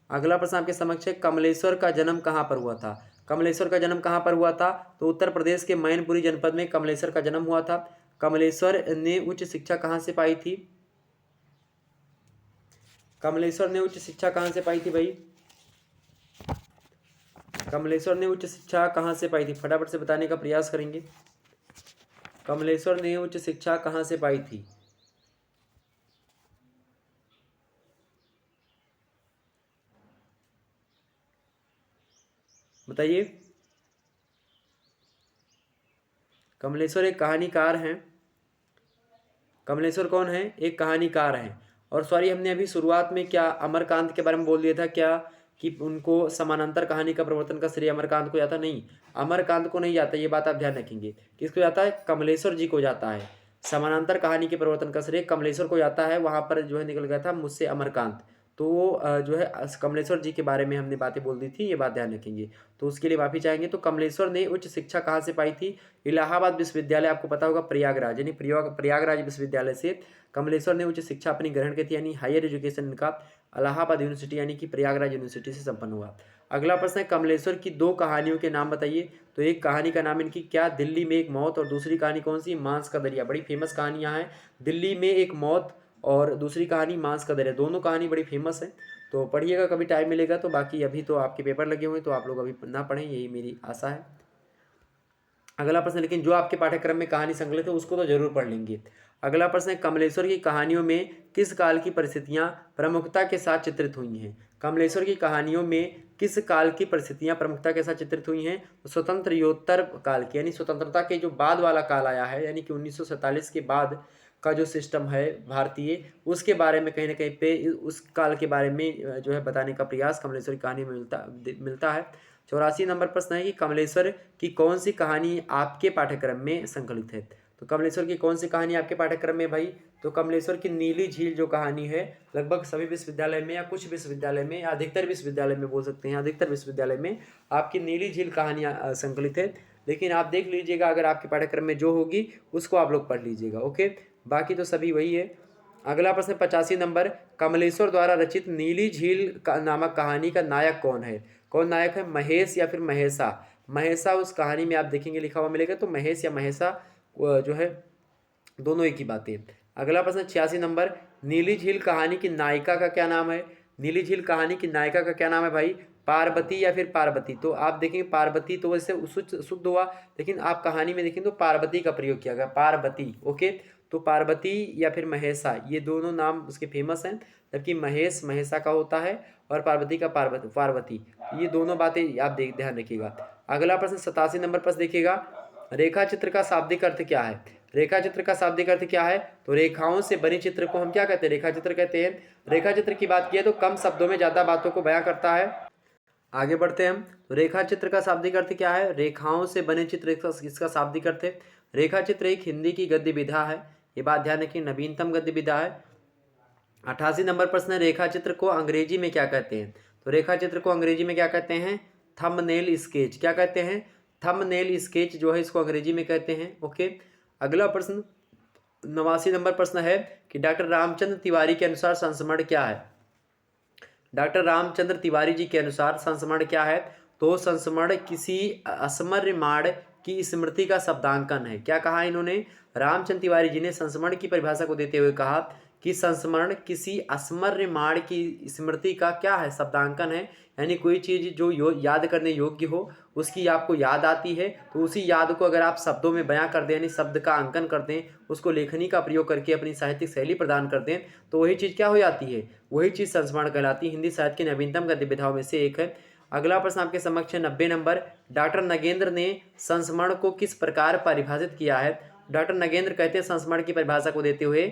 अगला प्रश्न आपके समक्ष है, कमलेश्वर का जन्म कहाँ पर हुआ था। कमलेश्वर का जन्म कहाँ पर हुआ था, तो उत्तर प्रदेश के मैनपुरी जनपद में कमलेश्वर का जन्म हुआ था। कमलेश्वर ने उच्च शिक्षा कहाँ से पाई थी, कमलेश्वर ने उच्च शिक्षा कहाँ से पाई थी भाई, कमलेश्वर ने उच्च शिक्षा कहाँ से पाई थी, फटाफट से बताने का प्रयास करेंगे। कमलेश्वर ने उच्च शिक्षा कहाँ से पाई थी, बताइए। कमलेश्वर एक कहानीकार हैं। कमलेश्वर कौन है, एक कहानीकार हैं। और सॉरी, हमने अभी शुरुआत में क्या अमरकांत के बारे में बोल दिया था क्या, कि उनको समानांतर कहानी का प्रवर्तन का श्रेय अमरकांत को जाता, नहीं, अमरकांत को नहीं जाता, ये बात आप ध्यान रखेंगे। किसको जाता है, कमलेश्वर जी को जाता है। समानांतर कहानी के प्रवर्तन का श्रेय कमलेश्वर को जाता है। वहाँ पर जो है निकल गया था मुझसे अमरकांत। तो वो जो है कमलेश्वर जी के बारे में हमने बातें बोल दी थी, ये बात ध्यान रखेंगे। तो उसके लिए माफ़ी चाहेंगे। तो कमलेश्वर ने उच्च शिक्षा कहाँ से पाई थी, इलाहाबाद विश्वविद्यालय, आपको पता होगा प्रयागराज, यानी प्रयागराज विश्वविद्यालय से कमलेश्वर ने उच्च शिक्षा अपनी ग्रहण की थी, यानी हायर एजुकेशन इनका इलाहाबाद यूनिवर्सिटी यानी कि प्रयागराज यूनिवर्सिटी से संपन्न हुआ। अगला प्रश्न है, कमलेश्वर की 2 कहानियों के नाम बताइए। तो एक कहानी का नाम इनकी क्या, दिल्ली में एक मौत, और दूसरी कहानी कौन सी, मांस का दरिया। बड़ी फेमस कहानियाँ हैं, दिल्ली में एक मौत और दूसरी कहानी मांस का दरिया, दोनों कहानी बड़ी फेमस है। तो पढ़िएगा कभी टाइम मिलेगा तो। बाकी अभी तो आपके पेपर लगे हुए हैं तो आप लोग अभी ना पढ़ें, यही मेरी आशा है। अगला प्रश्न, लेकिन जो आपके पाठ्यक्रम में कहानी संकलित है उसको तो जरूर पढ़ लेंगे। अगला प्रश्न है, कमलेश्वर की कहानियों में किस काल की परिस्थितियां प्रमुखता के साथ चित्रित हुई हैं। कमलेश्वर की कहानियों में किस काल की परिस्थितियां प्रमुखता के साथ चित्रित हुई हैं, तो स्वतंत्रोत्तर काल की, यानी स्वतंत्रता के जो बाद वाला काल आया है, यानी कि 1947 के बाद का जो सिस्टम है भारतीय, उसके बारे में कहीं ना कहीं पे उस काल के बारे में जो है बताने का प्रयास कमलेश्वर की कहानी में मिलता है। 84 नंबर प्रश्न है कि कमलेश्वर की कौन सी कहानी आपके पाठ्यक्रम में संकलित है। तो कमलेश्वर की कौन सी कहानी आपके पाठ्यक्रम में भाई, तो कमलेश्वर की नीली झील जो कहानी है, लगभग सभी विश्वविद्यालय में या कुछ विश्वविद्यालय में या अधिकतर विश्वविद्यालय में बोल सकते हैं, अधिकतर विश्वविद्यालय में आपकी नीली झील कहानियाँ संकलित है। लेकिन आप देख लीजिएगा, अगर आपके पाठ्यक्रम में जो होगी उसको आप लोग पढ़ लीजिएगा, ओके। बाकी तो सभी वही है। अगला प्रश्न 85 नंबर, कमलेश्वर द्वारा रचित नीली झील का नामक कहानी का नायक कौन है। कौन नायक है, महेश या फिर महेशा। महेशा उस कहानी में आप देखेंगे लिखा हुआ मिलेगा, तो महेश या महेशा जो है दोनों एक ही बात है। अगला प्रश्न 86 नंबर, नीली झील कहानी की नायिका का क्या नाम है। नीली झील कहानी की नायिका का क्या नाम है भाई, पार्वती या फिर पार्वती। तो आप देखेंगे पार्वती तो वैसे शुद्ध हुआ, लेकिन आप कहानी में देखेंगे तो पार्वती का प्रयोग किया गया, पार्वती, ओके। तो पार्वती या फिर महेशा, ये दोनों नाम उसके फेमस हैं, जबकि महेश महेशा का होता है और पार्वती का पार्वती। ये दोनों बातें आप ध्यान रखिएगा। अगला प्रश्न 87 नंबर प्रश्न देखिएगा, रेखा चित्र का शाब्दिक अर्थ क्या है। रेखा चित्र का शाब्दिक अर्थ क्या है, तो रेखाओं से बने चित्र को हम क्या कहते हैं, रेखा चित्र कहते हैं। रेखा चित्र की बात की तो कम शब्दों में ज्यादा बातों को बयां करता है। आगे बढ़ते हैं हम, तो रेखा चित्र का शाब्दिक अर्थ क्या है, रेखाओं से बने चित्र, इसका शाब्दिक अर्थ है। रेखा चित्र एक हिंदी की गद्य विधा है, ये बात ध्यान रखिए, नवीनतम गद्य विधा है। 88 नंबर प्रश्न है, रेखा चित्र को अंग्रेजी में क्या कहते हैं। तो रेखा चित्र को अंग्रेजी में क्या कहते हैं, थंबनेल स्केच। क्या कहते हैं, थंबनेल स्केच जो है इसको अंग्रेजी में कहते हैं, ओके। अगला प्रश्न 89 नंबर प्रश्न है कि डॉक्टर रामचंद्र तिवारी के अनुसार संस्मरण क्या है। डॉक्टर रामचंद्र तिवारी जी के अनुसार संस्मरण क्या है, तो संस्मरण किसी स्मर्यमाण की स्मृति का शब्दांकन है। क्या कहा इन्होंने, रामचंद्र तिवारी जी ने संस्मरण की परिभाषा को देते हुए कहा कि संस्मरण किसी स्मर्यमाण की स्मृति का क्या है, शब्दांकन है। यानी कोई चीज़ जो याद करने योग्य हो, उसकी आपको याद आती है, तो उसी याद को अगर आप शब्दों में बयां कर दें, यानी शब्द का अंकन कर दें, उसको लेखनी का प्रयोग करके अपनी साहित्यिक शैली प्रदान कर दें, तो वही चीज़ क्या हो जाती है, वही चीज़ संस्मरण कहलाती है। हिंदी साहित्य की नवीनतम गद्य विधाओं में से एक है। अगला प्रश्न आपके समक्ष है 90 नंबर। डॉक्टर नगेंद्र ने संस्मरण को किस प्रकार परिभाषित किया है? डॉक्टर नगेंद्र कहते हैं संस्मरण की परिभाषा को देते हुए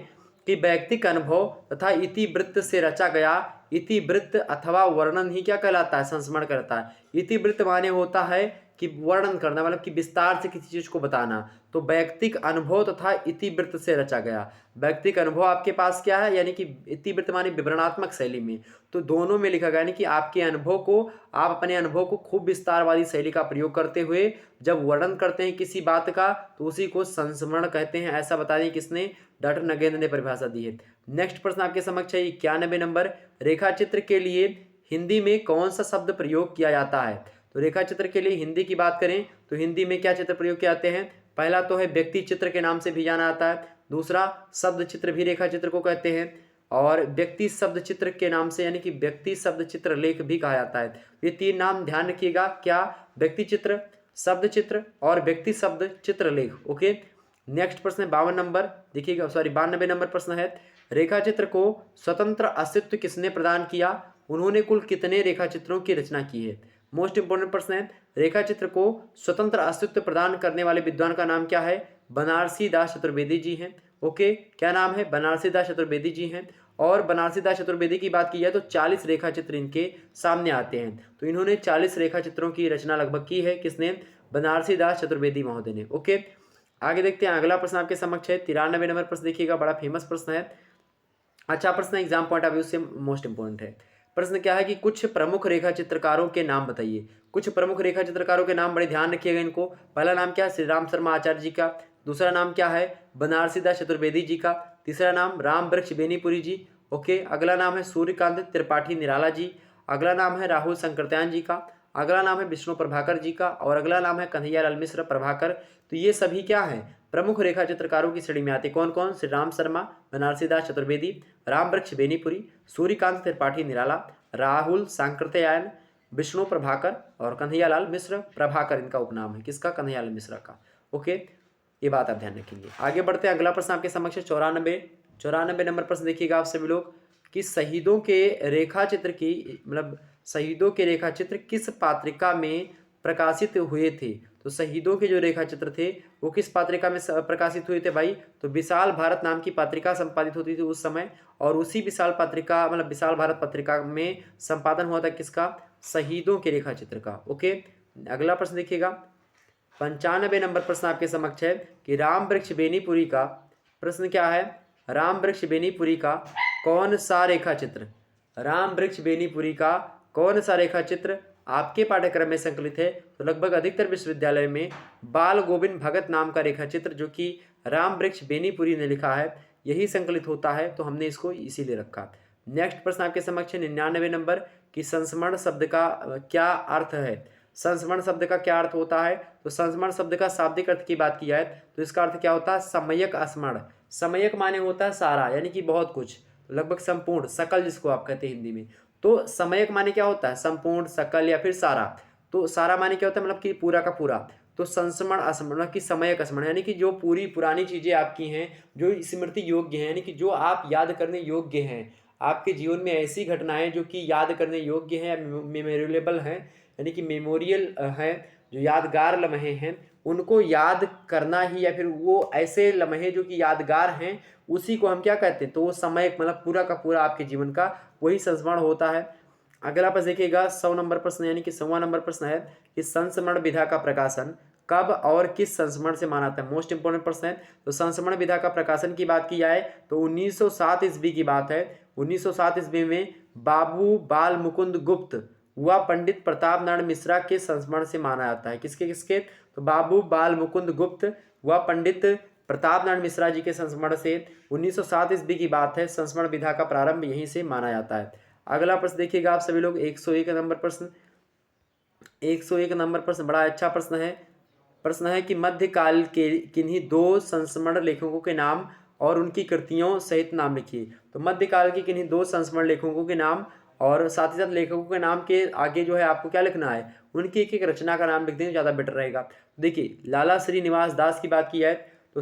कि व्यक्तिक अनुभव तथा इतिवृत्त से रचा गया, इतिवृत्त अथवा वर्णन ही क्या कहलाता है, संस्मरण कहलाता है। इतिवृत्त माने होता है कि वर्णन करना, मतलब कि विस्तार से किसी चीज को बताना। तो व्यक्तिक अनुभव तथा इतिवृत्त से रचा गया। व्यक्तिक अनुभव आपके पास क्या है, यानी कि इतिवृत्त माने विवरणात्मक शैली में, तो दोनों में लिखा गया, यानी कि आपके अनुभव को, आप अपने अनुभव को खूब विस्तार वाली शैली का प्रयोग करते हुए जब वर्णन करते हैं किसी बात का, तो उसी को संस्मरण कहते हैं। ऐसा बता दें किसने, डॉक्टर नगेंद्र ने परिभाषा दी है। नेक्स्ट प्रश्न आपके समक्ष है 91 नंबर। रेखा चित्र के लिए हिंदी में कौन सा शब्द प्रयोग किया जाता है? तो रेखा चित्र के लिए हिंदी की बात करें तो हिंदी में क्या चित्र प्रयोग किए जाते हैं? पहला तो है व्यक्ति चित्र के नाम से भी जाना जाता है, दूसरा शब्द चित्र भी रेखा चित्र को कहते हैं, और व्यक्ति शब्द चित्र के नाम से, यानी कि व्यक्ति शब्द चित्र लेख भी कहा जाता है। ये तीन नाम ध्यान रखिएगा, क्या? व्यक्ति चित्र, शब्द चित्र और व्यक्ति शब्द चित्र लेख। ओके। नेक्स्ट प्रश्न है 52 नंबर, देखिएगा, सॉरी 92 नंबर प्रश्न है। रेखा चित्र को स्वतंत्र अस्तित्व किसने प्रदान किया? उन्होंने कुल कितने रेखा चित्रों की रचना की है? मोस्ट इंपोर्टेंट प्रश्न है। रेखा चित्र को स्वतंत्र अस्तित्व प्रदान करने वाले विद्वान का नाम क्या है? बनारसी दास चतुर्वेदी जी हैं। ओके, क्या नाम है? बनारसी दास चतुर्वेदी जी हैं। और बनारसी दास चतुर्वेदी की बात की जाए तो 40 रेखा चित्र इनके सामने आते हैं। तो इन्होंने 40 रेखा चित्रों की रचना लगभग की है। किसने? बनारसी दास चतुर्वेदी महोदय ने। ओके, आगे देखते हैं। अगला प्रश्न आपके समक्ष है 93 नंबर प्रश्न, देखिएगा, बड़ा फेमस प्रश्न है, अच्छा प्रश्न, एग्जाम पॉइंट ऑफ व्यू से मोस्ट इंपोर्टेंट है। प्रश्न क्या है कि कुछ प्रमुख रेखा चित्रकारों के नाम बताइए। कुछ प्रमुख रेखा चित्रकारों के नाम, बड़े ध्यान रखिएगा इनको। पहला नाम क्या है? श्री राम शर्मा आचार्य जी का। दूसरा नाम क्या है? बनारसी दास चतुर्वेदी जी का। तीसरा नाम राम वृक्ष बेनीपुरी जी। ओके, अगला नाम है सूर्यकांत त्रिपाठी निराला जी। अगला नाम है राहुल शंकरत्यान जी का। अगला नाम है विष्णु प्रभाकर जी का। और अगला नाम है कन्हैयालाल मिश्र प्रभाकर। तो ये सभी क्या है? प्रमुख रेखा चित्रकारों की श्रेणी में आते। कौन कौन? श्री राम शर्मा, बनारसी दास चतुर्वेदी, राम वृक्ष बेनीपुरी, सूर्यकांत त्रिपाठी निराला, राहुल सांकृत्यायन, विष्णु प्रभाकर और कन्हैयालाल मिश्र प्रभाकर इनका उपनाम है। किसका? कन्हैयालाल मिश्र का। ओके, ये बात आप ध्यान रखेंगे। आगे बढ़ते हैं। अगला प्रश्न आपके समक्ष 94 नंबर प्रश्न, देखिएगा आप सभी लोग, कि शहीदों के रेखा चित्र की, मतलब शहीदों के रेखा चित्र किस पात्रिका में प्रकाशित हुए थे? तो शहीदों के जो रेखा चित्र थे वो किस पत्रिका में प्रकाशित हुए थे भाई? तो विशाल भारत नाम की पत्रिका संपादित होती थी उस समय, और उसी विशाल पत्रिका, मतलब विशाल भारत पत्रिका में संपादन हुआ था किसका? शहीदों के रेखा चित्र का। ओके, अगला प्रश्न देखिएगा, 95 नंबर प्रश्न आपके समक्ष है कि राम वृक्ष बेनीपुरी का, प्रश्न क्या है? राम वृक्ष बेनीपुरी का कौन सा रेखा चित्र, राम वृक्ष बेनीपुरी का कौन सा रेखा चित्र आपके पाठ्यक्रम में संकलित है? तो लगभग अधिकतर विश्वविद्यालय में बाल गोविंद भगत नाम का रेखा चित्र, जो कि राम वृक्ष बेनीपुरी ने लिखा है, यही संकलित होता है, तो हमने इसको इसीलिए रखा। नेक्स्ट प्रश्न आपके समक्ष है 99 नंबर, कि संस्मरण शब्द का क्या अर्थ है? संस्मरण शब्द का क्या अर्थ होता है? तो संस्मरण शब्द का शाब्दिक अर्थ की बात की जाए तो इसका अर्थ क्या होता है? सम्यक स्मरण। सम्यक माने होता है सारा, यानी कि बहुत कुछ, लगभग संपूर्ण, सकल जिसको आप कहते हैं हिंदी में। तो सम्यक माने क्या होता है? संपूर्ण, सकल या फिर सारा। तो सारा माने क्या होता है? मतलब कि पूरा का पूरा। तो संस्मरण स्मरण की सम्यक स्मरण, यानी कि जो पूरी पुरानी चीजें आपकी हैं, जो स्मृति योग्य हैं, यानी कि जो आप याद करने योग्य हैं, आपके जीवन में ऐसी घटनाएं जो कि याद करने योग्य हैं, मेमोरेबल हैं, यानी कि मेमोरियल हैं, जो यादगार लम्हे हैं, उनको याद करना ही, या फिर वो ऐसे लम्हे जो कि यादगार हैं, उसी को हम क्या कहते हैं? तो वो समय, मतलब पूरा का पूरा आपके जीवन का वही संस्मरण होता है। अगला प्रश्न देखिएगा 100 नंबर प्रश्न, यानी कि 100वां नंबर प्रश्न है कि संस्मरण विधा का प्रकाशन कब और किस संस्मरण से माना जाता है? मोस्ट इंपोर्टेंट प्रश्न है। तो संस्मरण विधा का प्रकाशन की बात की जाए तो 1907 ईस्वी की बात है। 1907 ईस्वी में बाबू बाल मुकुंद गुप्त व पंडित प्रताप नारायण मिश्रा के संस्मरण से माना जाता है। किसके किसके? तो बाबू बाल मुकुंद गुप्त व पंडित प्रताप नारायण मिश्रा जी के संस्मरण से 1907 ईस्वी की बात है। संस्मरण विधा का प्रारंभ यहीं से माना जाता है। अगला प्रश्न देखिएगा आप सभी लोग, 101 नंबर प्रश्न, 101 नंबर प्रश्न बड़ा अच्छा प्रश्न है। प्रश्न है कि मध्यकाल के किन्हीं दो संस्मरण लेखकों के नाम और उनकी कृतियों सहित नाम लिखिए। तो मध्यकाल के किन्हीं 2 संस्मरण लेखकों के नाम और साथ ही साथ लेखकों के नाम के आगे जो है आपको क्या लिखना है, उनकी एक एक रचना का नाम लिख दें, ज़्यादा बेटर रहेगा। देखिए लाला श्रीनिवास दास की बात की है तो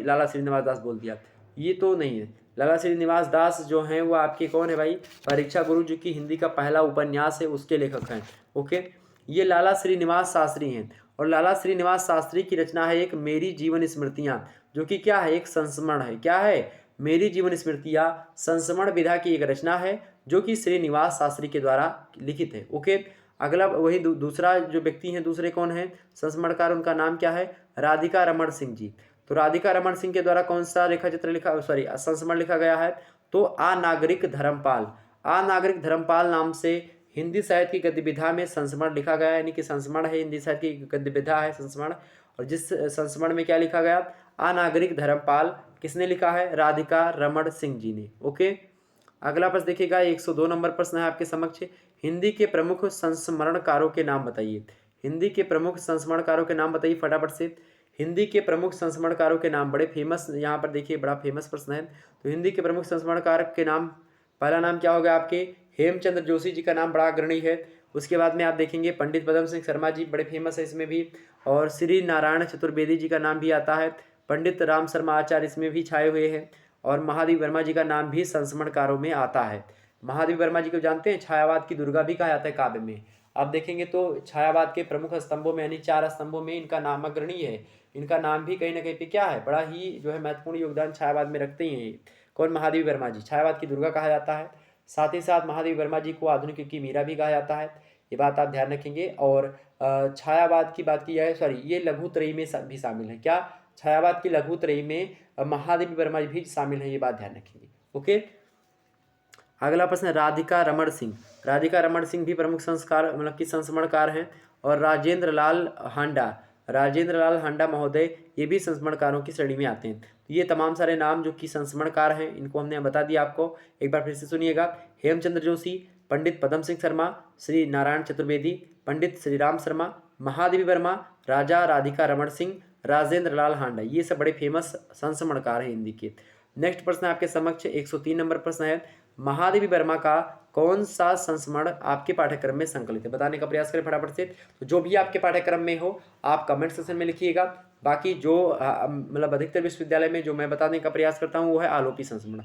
लाला श्रीनिवास दास बोल दिया, ये तो नहीं है। लाला श्रीनिवास दास जो हैं वो आपके कौन है भाई, परीक्षा गुरु जो कि हिंदी का पहला उपन्यास है उसके लेखक हैं। ओके, ये लाला श्रीनिवास शास्त्री हैं और लाला श्रीनिवास शास्त्री की रचना है एक मेरी जीवन स्मृतियाँ, जो कि क्या है, एक संस्मरण है। क्या है, मेरी जीवन स्मृतियाँ संस्मरण विधा की एक रचना है जो कि श्रीनिवास शास्त्री के द्वारा लिखित है। ओके, अगला वही दूसरा जो व्यक्ति हैं, दूसरे कौन है संस्मरणकार, उनका नाम क्या है, राधिका रमण सिंह जी। तो राधिका रमण सिंह के द्वारा कौन सा रेखा चित्र लिखा, सॉरी संस्मरण लिखा गया है, तो अनागरिक धर्मपाल। अनागरिक धर्मपाल नाम से हिंदी साहित्य की गद्य विधा में संस्मरण लिखा गया है, यानी कि संस्मरण है, हिंदी साहित्य की गद्य विधा है संस्मरण। और जिस संस्मरण में क्या लिखा गया, अनागरिक धर्मपाल, किसने लिखा है, राधिका रमण सिंह जी ने। ओके, अगला प्रश्न देखिएगा, 102 नंबर प्रश्न है आपके समक्ष, हिंदी के प्रमुख संस्मरणकारों के नाम बताइए। हिंदी के प्रमुख संस्मरणकारों के नाम बताइए फटाफट से। हिंदी के प्रमुख संस्मरणकारों के नाम, बड़े फेमस, यहाँ पर देखिए बड़ा फेमस प्रश्न है। तो हिंदी के प्रमुख संस्मरणकार के नाम, पहला नाम क्या होगा आपके, हेमचंद्र जोशी जी का नाम बड़ा अग्रणी है। उसके बाद में आप देखेंगे पंडित पदम सिंह शर्मा जी, बड़े फेमस है इसमें भी। और श्री नारायण चतुर्वेदी जी का नाम भी आता है। पंडित राम शर्मा आचार्य इसमें भी छाए हुए हैं। और महादेव वर्मा जी का नाम भी संस्मरणकारों में आता है। महादेव वर्मा जी को जानते हैं, छायावाद की दुर्गा भी कहा जाता है काव्य में। आप देखेंगे तो छायावाद के प्रमुख स्तंभों में, यानी 4 स्तंभों में इनका नाम अग्रणी है। इनका नाम भी कहीं ना कहीं पे क्या है, बड़ा ही जो है महत्वपूर्ण योगदान छायावाद में रखते हैं। कौन, महादेव वर्मा जी, छायावाद की दुर्गा कहा जाता है। साथ ही साथ महादेव वर्मा जी को आधुनिक युग की मीरा भी कहा जाता है, ये बात आप ध्यान रखेंगे। और छायावाद की बात की जाए, सॉरी ये लघुत्रयी में भी शामिल है। क्या, छायावाद की लघुत्रयी में महादेव वर्मा जी भी शामिल है, ये बात ध्यान रखेंगे। ओके, अगला प्रश्न है राधिका रमण सिंह। राधिका रमण सिंह भी प्रमुख संस्कार मतलब कि संस्मरणकार हैं। और राजेंद्र लाल हांडा महोदय, ये भी संस्मरणकारों की श्रेणी में आते हैं। तो ये तमाम सारे नाम जो कि संस्मरणकार हैं, इनको हमने बता दिया आपको, एक बार फिर से सुनिएगा। हेमचंद्र जोशी, पंडित पदम सिंह शर्मा, श्री नारायण चतुर्वेदी, पंडित श्री राम शर्मा, महादेवी वर्मा, राजा राधिका रमण सिंह, राजेंद्र लाल हांडा, ये सब बड़े फेमस संस्मरणकार हैं हिंदी के। नेक्स्ट प्रश्न आपके समक्ष 103 नंबर प्रश्न है, महादेवी वर्मा का कौन सा संस्मरण आपके पाठ्यक्रम में संकलित है, बताने का प्रयास करें फटाफट से। तो जो भी आपके पाठ्यक्रम में हो आप कमेंट सेक्शन में लिखिएगा। बाकी जो मतलब अधिकतर विश्वविद्यालय में जो मैं बताने का प्रयास करता हूँ वो है आलोपी संस्मरण।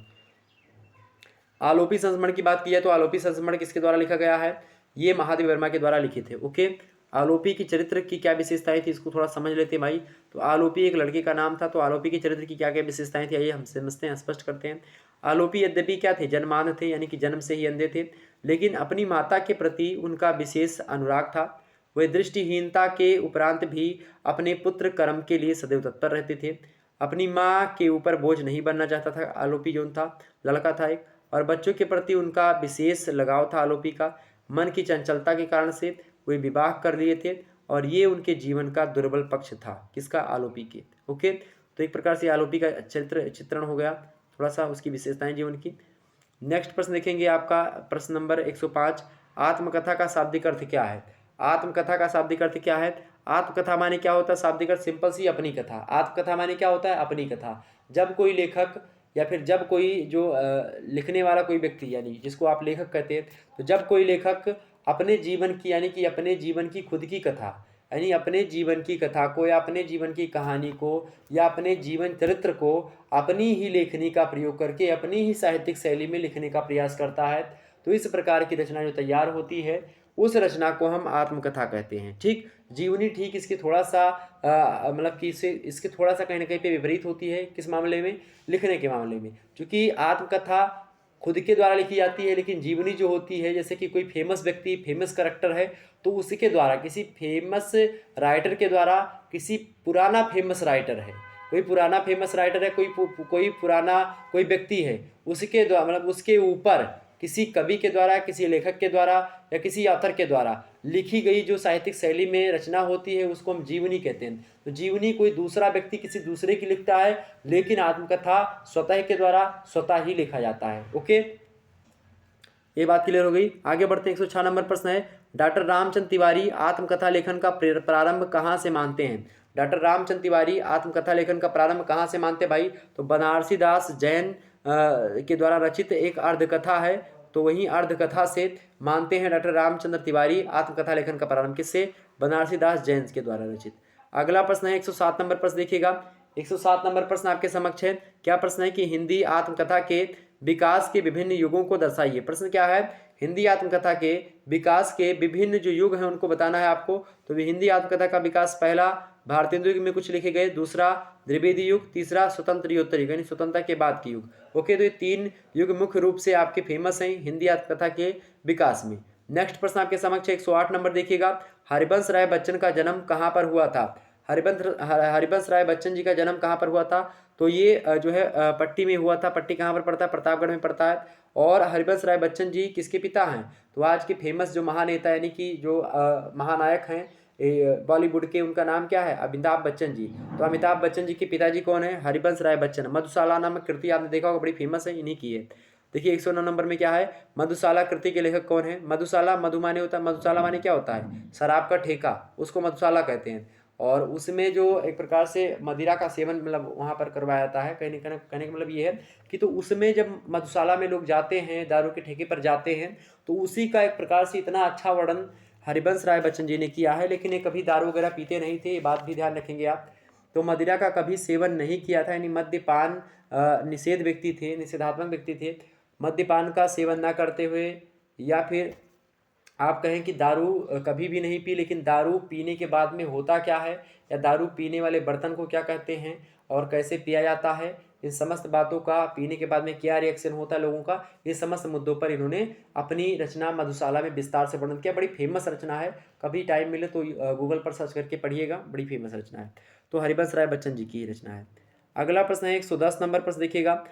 आलोपी संस्मरण की बात की है तो आलोपी संस्मरण किसके द्वारा लिखा गया है, ये महादेवी वर्मा के द्वारा लिखित है। ओके, आलोपी की चरित्र की क्या विशेषताएं थी, इसको थोड़ा समझ लेते हैं भाई। तो आलोपी एक लड़के का नाम था, तो आलोपी के चरित्र की क्या क्या विशेषताएं थी, आइए हम समझते हैं, स्पष्ट करते हैं। आलोपी यद्यपि क्या थे, जन्मांध थे, यानी कि जन्म से ही अंधे थे, लेकिन अपनी माता के प्रति उनका विशेष अनुराग था। वे दृष्टिहीनता के उपरांत भी अपने पुत्र कर्म के लिए सदैव तत्पर रहते थे। अपनी माँ के ऊपर बोझ नहीं बनना चाहता था आलोपी, जो था लड़का था एक। और बच्चों के प्रति उनका विशेष लगाव था आलोपी का। मन की चंचलता के कारण से वे विवाह कर लिए थे और ये उनके जीवन का दुर्बल पक्ष था, किसका, आलोपी के। ओके, तो एक प्रकार से आलोपी का चित्रण हो गया, थोड़ा सा उसकी विशेषताएं जीवन की। नेक्स्ट प्रश्न देखेंगे आपका प्रश्न नंबर 105, आत्मकथा का शाब्दिक अर्थ क्या है। आत्मकथा का शाब्दिक अर्थ क्या है, आत्मकथा माने क्या होता है, शाब्दिक अर्थ सिंपल सी अपनी कथा। आत्मकथा माने क्या होता है, अपनी कथा। जब कोई लेखक या फिर जब कोई जो लिखने वाला कोई व्यक्ति, यानी जिसको आप लेखक कहते हैं, तो जब कोई लेखक अपने जीवन की, यानी कि अपने जीवन की खुद की कथा, यानी अपने जीवन की कथा को या अपने जीवन की कहानी को या अपने जीवन चरित्र को अपनी ही लेखनी का प्रयोग करके अपनी ही साहित्यिक शैली में लिखने का प्रयास करता है, तो इस प्रकार की रचना जो तैयार होती है उस रचना को हम आत्मकथा कहते हैं। ठीक, जीवनी ठीक इसके थोड़ा सा मतलब कि इसके थोड़ा सा कहीं ना कहीं पे विपरीत होती है, किस मामले में, लिखने के मामले में। क्योंकि आत्मकथा खुद के द्वारा लिखी जाती है, लेकिन जीवनी जो होती है, जैसे कि कोई फेमस व्यक्ति, फेमस करैक्टर है, तो उसके द्वारा, किसी फेमस राइटर के द्वारा, किसी पुराना फेमस राइटर है, कोई पुराना फेमस राइटर है, कोई पुराना कोई व्यक्ति है, उसके द्वारा मतलब उसके ऊपर किसी कवि के द्वारा, किसी लेखक के द्वारा या किसी ऑथर के द्वारा लिखी गई जो साहित्यिक शैली में रचना होती है उसको हम जीवनी कहते हैं। तो जीवनी कोई दूसरा व्यक्ति किसी दूसरे की लिखता है, लेकिन आत्मकथा स्वतः के द्वारा स्वतः ही लिखा जाता है। ओके, ये बात क्लियर हो गई। आगे बढ़ते हैं, 106 नंबर प्रश्न है, डॉक्टर रामचंद्र तिवारी आत्मकथा लेखन का प्रारंभ कहाँ से मानते हैं। डॉक्टर रामचंद्र तिवारी आत्मकथा लेखन का प्रारंभ कहाँ से मानते भाई? तो बनारसी दास जैन के द्वारा रचित एक अर्धकथा है, तो वही अर्धकथा से मानते हैं डॉक्टर रामचंद्र तिवारी आत्मकथा लेखन का प्रारंभ। किससे? बनारसी दास जैन के द्वारा रचित। अगला प्रश्न है 107 नंबर प्रश्न देखिएगा। 107 नंबर प्रश्न आपके समक्ष है। क्या प्रश्न है कि हिंदी आत्मकथा के विकास के विभिन्न युगों को दर्शाइए। प्रश्न क्या है? हिंदी आत्मकथा के विकास के विभिन्न जो युग हैं उनको बताना है आपको। तो हिंदी आत्मकथा का विकास, पहला भारतेंदु युग में कुछ लिखे गए, दूसरा द्विवेदी युग, तीसरा स्वतंत्र युग यानी स्वतंत्रता के बाद की युग। ओके, तो ये 3 युग मुख्य रूप से आपके फेमस हैं हिंदी आत्मकथा के विकास में। नेक्स्ट प्रश्न आपके समक्ष 108 नंबर देखिएगा। हरिवंश राय बच्चन का जन्म कहाँ पर हुआ था? हरिवंश राय बच्चन जी का जन्म कहाँ पर हुआ था? तो ये जो है पट्टी में हुआ था। पट्टी कहाँ पर पड़ता है? प्रतापगढ़ में पड़ता है। और हरिवंश राय बच्चन जी किसके पिता हैं? तो आज के फेमस जो महानेता यानी कि जो महानायक हैं बॉलीवुड के, उनका नाम क्या है? अमिताभ बच्चन जी। तो अमिताभ बच्चन जी के पिताजी कौन है? हरिवंश राय बच्चन। मधुशाला नामक कृति आपने देखा होगा, बड़ी फेमस है, इन्हीं की है। देखिए 109 नंबर में क्या है? मधुशाला कृति के लेखक कौन है? मधुशाला, मधु माने होता है, मधुशाला माने क्या होता है? शराब का ठेका, उसको मधुशाला कहते हैं। और उसमें जो एक प्रकार से मदिरा का सेवन मतलब वहाँ पर करवाया जाता है। कहने का मतलब ये है कि तो उसमें जब मधुशाला में लोग जाते हैं, दारू के ठेके पर जाते हैं, तो उसी का एक प्रकार से इतना अच्छा वर्णन हरिवंश राय बच्चन जी ने किया है। लेकिन ये कभी दारू वगैरह पीते नहीं थे, ये बात भी ध्यान रखेंगे आप। तो मदिरा का कभी सेवन नहीं किया था, यानी मद्यपान निषेध व्यक्ति थे, निषेधात्मक व्यक्ति थे। मद्यपान का सेवन ना करते हुए, या फिर आप कहें कि दारू कभी भी नहीं पी, लेकिन दारू पीने के बाद में होता क्या है, या दारू पीने वाले बर्तन को क्या कहते हैं और कैसे पिया जाता है, इन समस्त बातों का, पीने के बाद में क्या रिएक्शन होता है लोगों का, ये समस्त मुद्दों पर इन्होंने अपनी रचना मधुशाला में विस्तार से वर्णन किया। बड़ी फेमस रचना है, कभी टाइम मिले तो गूगल पर सर्च करके पढ़िएगा, बड़ी फेमस रचना है। तो हरिवंश राय बच्चन जी की रचना है। अगला प्रश्न है 110 नंबर प्रश्न देखिएगा।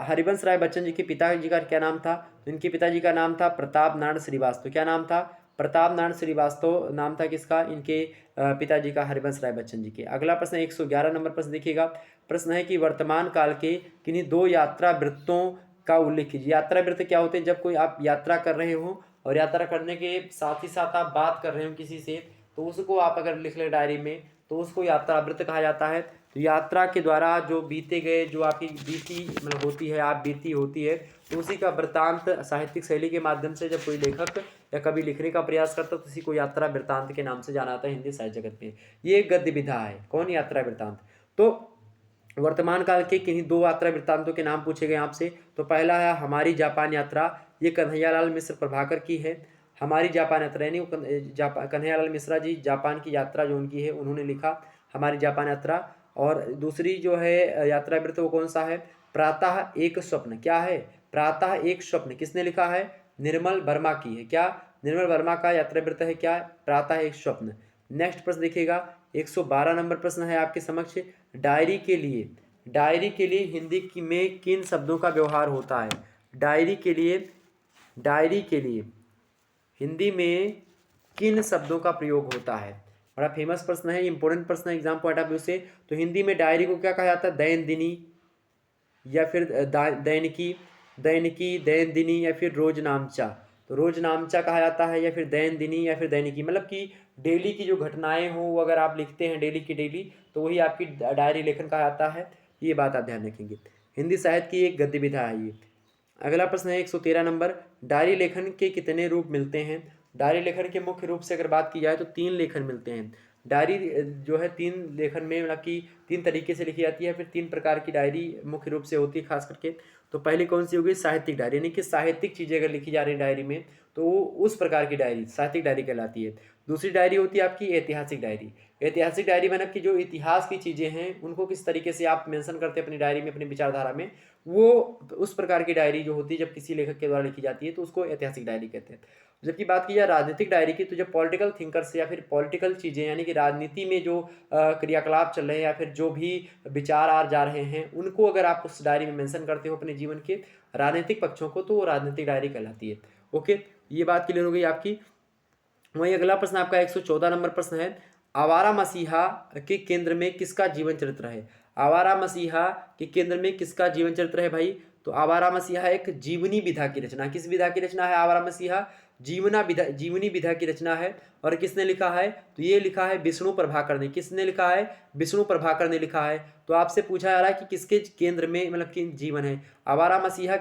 हरिवंश राय बच्चन जी के पिताजी का क्या नाम था? तो इनके पिताजी का नाम था प्रताप नारायण श्रीवास्तव। क्या नाम था? प्रताप नारायण श्रीवास्तव नाम था किसका? इनके पिताजी का, हरिवंश राय बच्चन जी के। अगला प्रश्न 111 नंबर प्रश्न देखिएगा। प्रश्न है कि वर्तमान काल के किन्हीं 2 यात्रा वृत्तों का उल्लेख कीजिए। यात्रा वृत्त क्या होते हैं? जब कोई आप यात्रा कर रहे हो और यात्रा करने के साथ ही साथ आप बात कर रहे हो किसी से, तो उसको आप अगर लिख ले डायरी में, तो उसको यात्रा वृत्त कहा जाता है। तो यात्रा के द्वारा जो बीते गए, जो आपकी बीती मतलब होती है, आप बीती होती है, तो उसी का वृत्तांत साहित्यिक शैली के माध्यम से जब कोई लेखक या कभी लिखने का प्रयास करता है, तो उसी को यात्रा वृत्तांत के नाम से जाना जाता है हिंदी साहित्य जगत में। ये एक गद्य विधा है। कौन? यात्रा वृत्तांत। तो वर्तमान काल के किन्हीं 2 यात्रा वृत्तांतों के नाम पूछे गए आपसे। तो पहला है हमारी जापान यात्रा, ये कन्हैयालाल मिश्र प्रभाकर की है। हमारी जापान यात्रा यानी कन्हैयालाल मिश्रा जी जापान की यात्रा जो उनकी है, उन्होंने लिखा हमारी जापान यात्रा। और दूसरी जो है यात्रा वृत्त वो कौन सा है? प्रातः एक स्वप्न। क्या है? प्रातः एक स्वप्न। किसने लिखा है? निर्मल वर्मा की है। क्या? निर्मल वर्मा का यात्रा वृत्त है क्या? प्रातः एक स्वप्न। नेक्स्ट प्रश्न देखिएगा, 112 नंबर प्रश्न है आपके समक्ष। डायरी के लिए, डायरी के लिए हिंदी की में किन शब्दों का व्यवहार होता है? डायरी के लिए, डायरी के लिए हिंदी में किन शब्दों का प्रयोग होता है? बड़ा फेमस प्रश्न है, इंपॉर्टेंट प्रश्न है एग्जाम पॉइंट ऑफ व्यू से। तो हिंदी में डायरी को क्या कहा जाता है? दैनंदिनी, या फिर दैनिकी, दैनिकी, दैनंदिनी, या फिर रोजनामचा। तो रोजनामचा कहा जाता है, या फिर दैनंदिनी, या फिर दैनिकी। मतलब कि डेली की जो घटनाएं हो वो अगर आप लिखते हैं डेली की डेली, तो वही आपकी डायरी लेखन कहा जाता है। ये बात आप ध्यान रखेंगे। हिंदी साहित्य की एक गद्य विधा है ये। अगला प्रश्न है 113 नंबर। डायरी लेखन के कितने रूप मिलते हैं? डायरी लेखन के मुख्य रूप से अगर बात की जाए तो 3 लेखन मिलते हैं। डायरी जो है 3 लेखन में मतलब कि 3 तरीके से लिखी जाती है, फिर 3 प्रकार की डायरी मुख्य रूप से होती है खास करके। तो पहली कौन सी होगी? साहित्यिक डायरी, यानी कि साहित्यिक चीज़ें अगर लिखी जा रही है डायरी में, तो वो उस प्रकार की डायरी साहित्यिक डायरी कहलाती है। दूसरी डायरी होती है आपकी ऐतिहासिक डायरी। ऐतिहासिक डायरी मतलब कि जो इतिहास की चीज़ें हैं उनको किस तरीके से आप मेंशन करते हैं अपनी डायरी में, अपनी विचारधारा में, वो उस प्रकार की डायरी जो होती है जब किसी लेखक के द्वारा लिखी जाती है, तो उसको ऐतिहासिक डायरी कहते हैं। जबकि बात की जाए राजनीतिक डायरी की, तो जब पॉलिटिकल थिंकर्स या फिर पॉलिटिकल चीज़ें यानी कि राजनीति में जो क्रियाकलाप चल रहे हैं या फिर जो भी विचार आ जा रहे हैं, उनको अगर आप उस डायरी में मेंशन करते हो अपने जीवन के राजनीतिक पक्षों को, तो वो राजनीतिक डायरी कहलाती है। ओके, ये बात क्लियर हो गई आपकी। वहीं अगला प्रश्न आपका 114 नंबर प्रश्न है। आवारा मसीहा के केंद्र में किसका जीवन चरित्र है? आवारा मसीहा के केंद्र में किसका जीवन चरित्र है भाई? तो आवारा मसीहा एक जीवनी विधा की रचना। किस विधा की रचना है आवारा मसीहा? जीवनी विधा की रचना है। और किसने लिखा है? तो ये लिखा है विष्णु प्रभाकर ने। किसने लिखा है? विष्णु प्रभाकर ने लिखा है। तो आपसे पूछा जा रहा है कि किसके केंद्र में मतलब कि जीवन है। आवारा मसीहा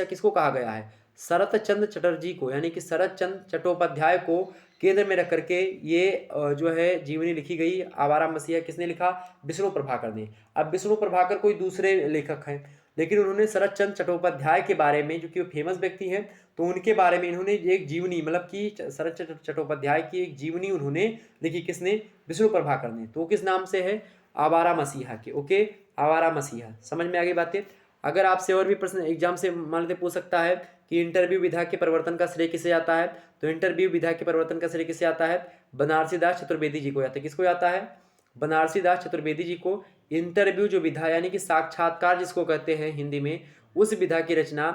किसको कहा गया है? शरत चंद्र चटर्जी को, यानी कि शरत चंद्र चट्टोपाध्याय को केंद्र में रख करके ये जो है जीवनी लिखी गई। आवारा मसीहा किसने लिखा? विष्णु प्रभाकर ने। अब विष्णु प्रभाकर कोई दूसरे लेखक हैं, लेकिन उन्होंने शरत चंद्र चट्टोपाध्याय के बारे में, जो कि वो फेमस व्यक्ति हैं, तो उनके बारे में इन्होंने एक जीवनी मतलब कि शरत चंद्र चट्टोपाध्याय की एक जीवनी उन्होंने लिखी। किसने? विष्णु प्रभाकर ने। तो किस नाम से है? आवारा मसीहा के। ओके, आवारा मसीहा। समझ में आ गई बातें? अगर आपसे और भी प्रश्न एग्जाम से मान लेते पूछ सकता है कि इंटरव्यू विधा के परिवर्तन का श्रेय किसे जाता है, तो इंटरव्यू विधा के परिवर्तन का श्रेय किसे आता है? बनारसी दास चतुर्वेदी जी को जाता है। किसको जाता है? बनारसी दास चतुर्वेदी जी को इंटरव्यू जो विधा, यानी कि साक्षात्कार जिसको कहते हैं हिंदी में, उस विधा की रचना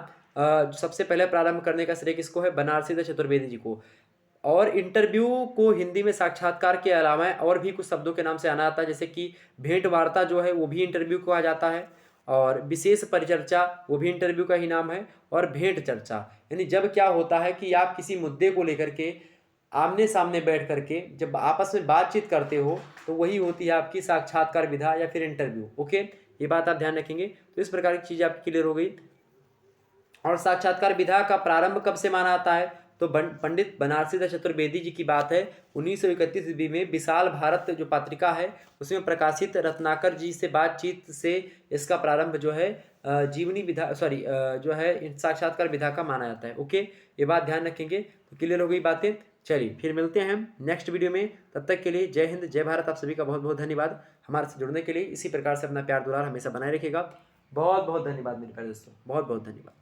सबसे पहले प्रारंभ करने का श्रेय किसको है? बनारसी दास चतुर्वेदी जी को। और इंटरव्यू को हिंदी में साक्षात्कार के अलावा और भी कुछ शब्दों के नाम से आना आता है, जैसे कि भेंट वार्ता जो है वो भी इंटरव्यू कहा जाता है, और विशेष परिचर्चा वो भी इंटरव्यू का ही नाम है, और भेंट चर्चा यानी जब क्या होता है कि आप किसी मुद्दे को लेकर के आमने सामने बैठ करके जब आपस में बातचीत करते हो, तो वही होती है आपकी साक्षात्कार विधा या फिर इंटरव्यू। ओके, ये बात आप ध्यान रखेंगे। तो इस प्रकार की चीज़ आपकी क्लियर हो गई। और साक्षात्कार विधा का प्रारंभ कब से माना आता है? तो पंडित बनारसी दास चतुर्वेदी जी की बात है 1931 ईस्वी में विशाल भारत जो पत्रिका है उसमें प्रकाशित रत्नाकर जी से बातचीत से इसका प्रारंभ जो है जीवनी विधा जो है साक्षात्कार विधा का माना जाता है। ओके, ये बात ध्यान रखेंगे। तो क्लियर हो गई बातें। चलिए फिर मिलते हैं नेक्स्ट वीडियो में। तब तक के लिए जय हिंद, जय भारत। आप सभी का बहुत बहुत धन्यवाद हमारे से जुड़ने के लिए। इसी प्रकार से अपना प्यार दुलार हमेशा बनाए रखिएगा। बहुत बहुत धन्यवाद मेरे प्यारे दोस्तों, बहुत बहुत धन्यवाद।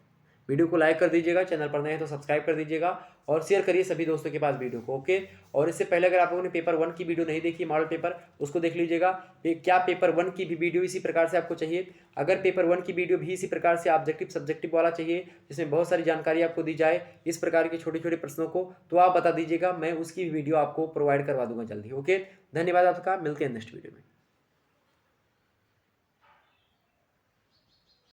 वीडियो को लाइक कर दीजिएगा, चैनल पर नए हैं तो सब्सक्राइब कर दीजिएगा, और शेयर करिए सभी दोस्तों के पास वीडियो को। ओके, और इससे पहले अगर आप लोगों ने पेपर 1 की वीडियो नहीं देखी, मॉडल पेपर, उसको देख लीजिएगा। क्या पेपर 1 की भी वीडियो इसी प्रकार से आपको चाहिए? अगर पेपर 1 की वीडियो भी इसी प्रकार से ऑब्जेक्टिव सब्जेक्टिव वाला चाहिए, जिसमें बहुत सारी जानकारी आपको दी जाए इस प्रकार के छोटे छोटे प्रश्नों को, तो आप बता दीजिएगा, मैं उसकी वीडियो आपको प्रोवाइड करवा दूंगा जल्दी। ओके, धन्यवाद आपका, मिलते हैं नेक्स्ट वीडियो में।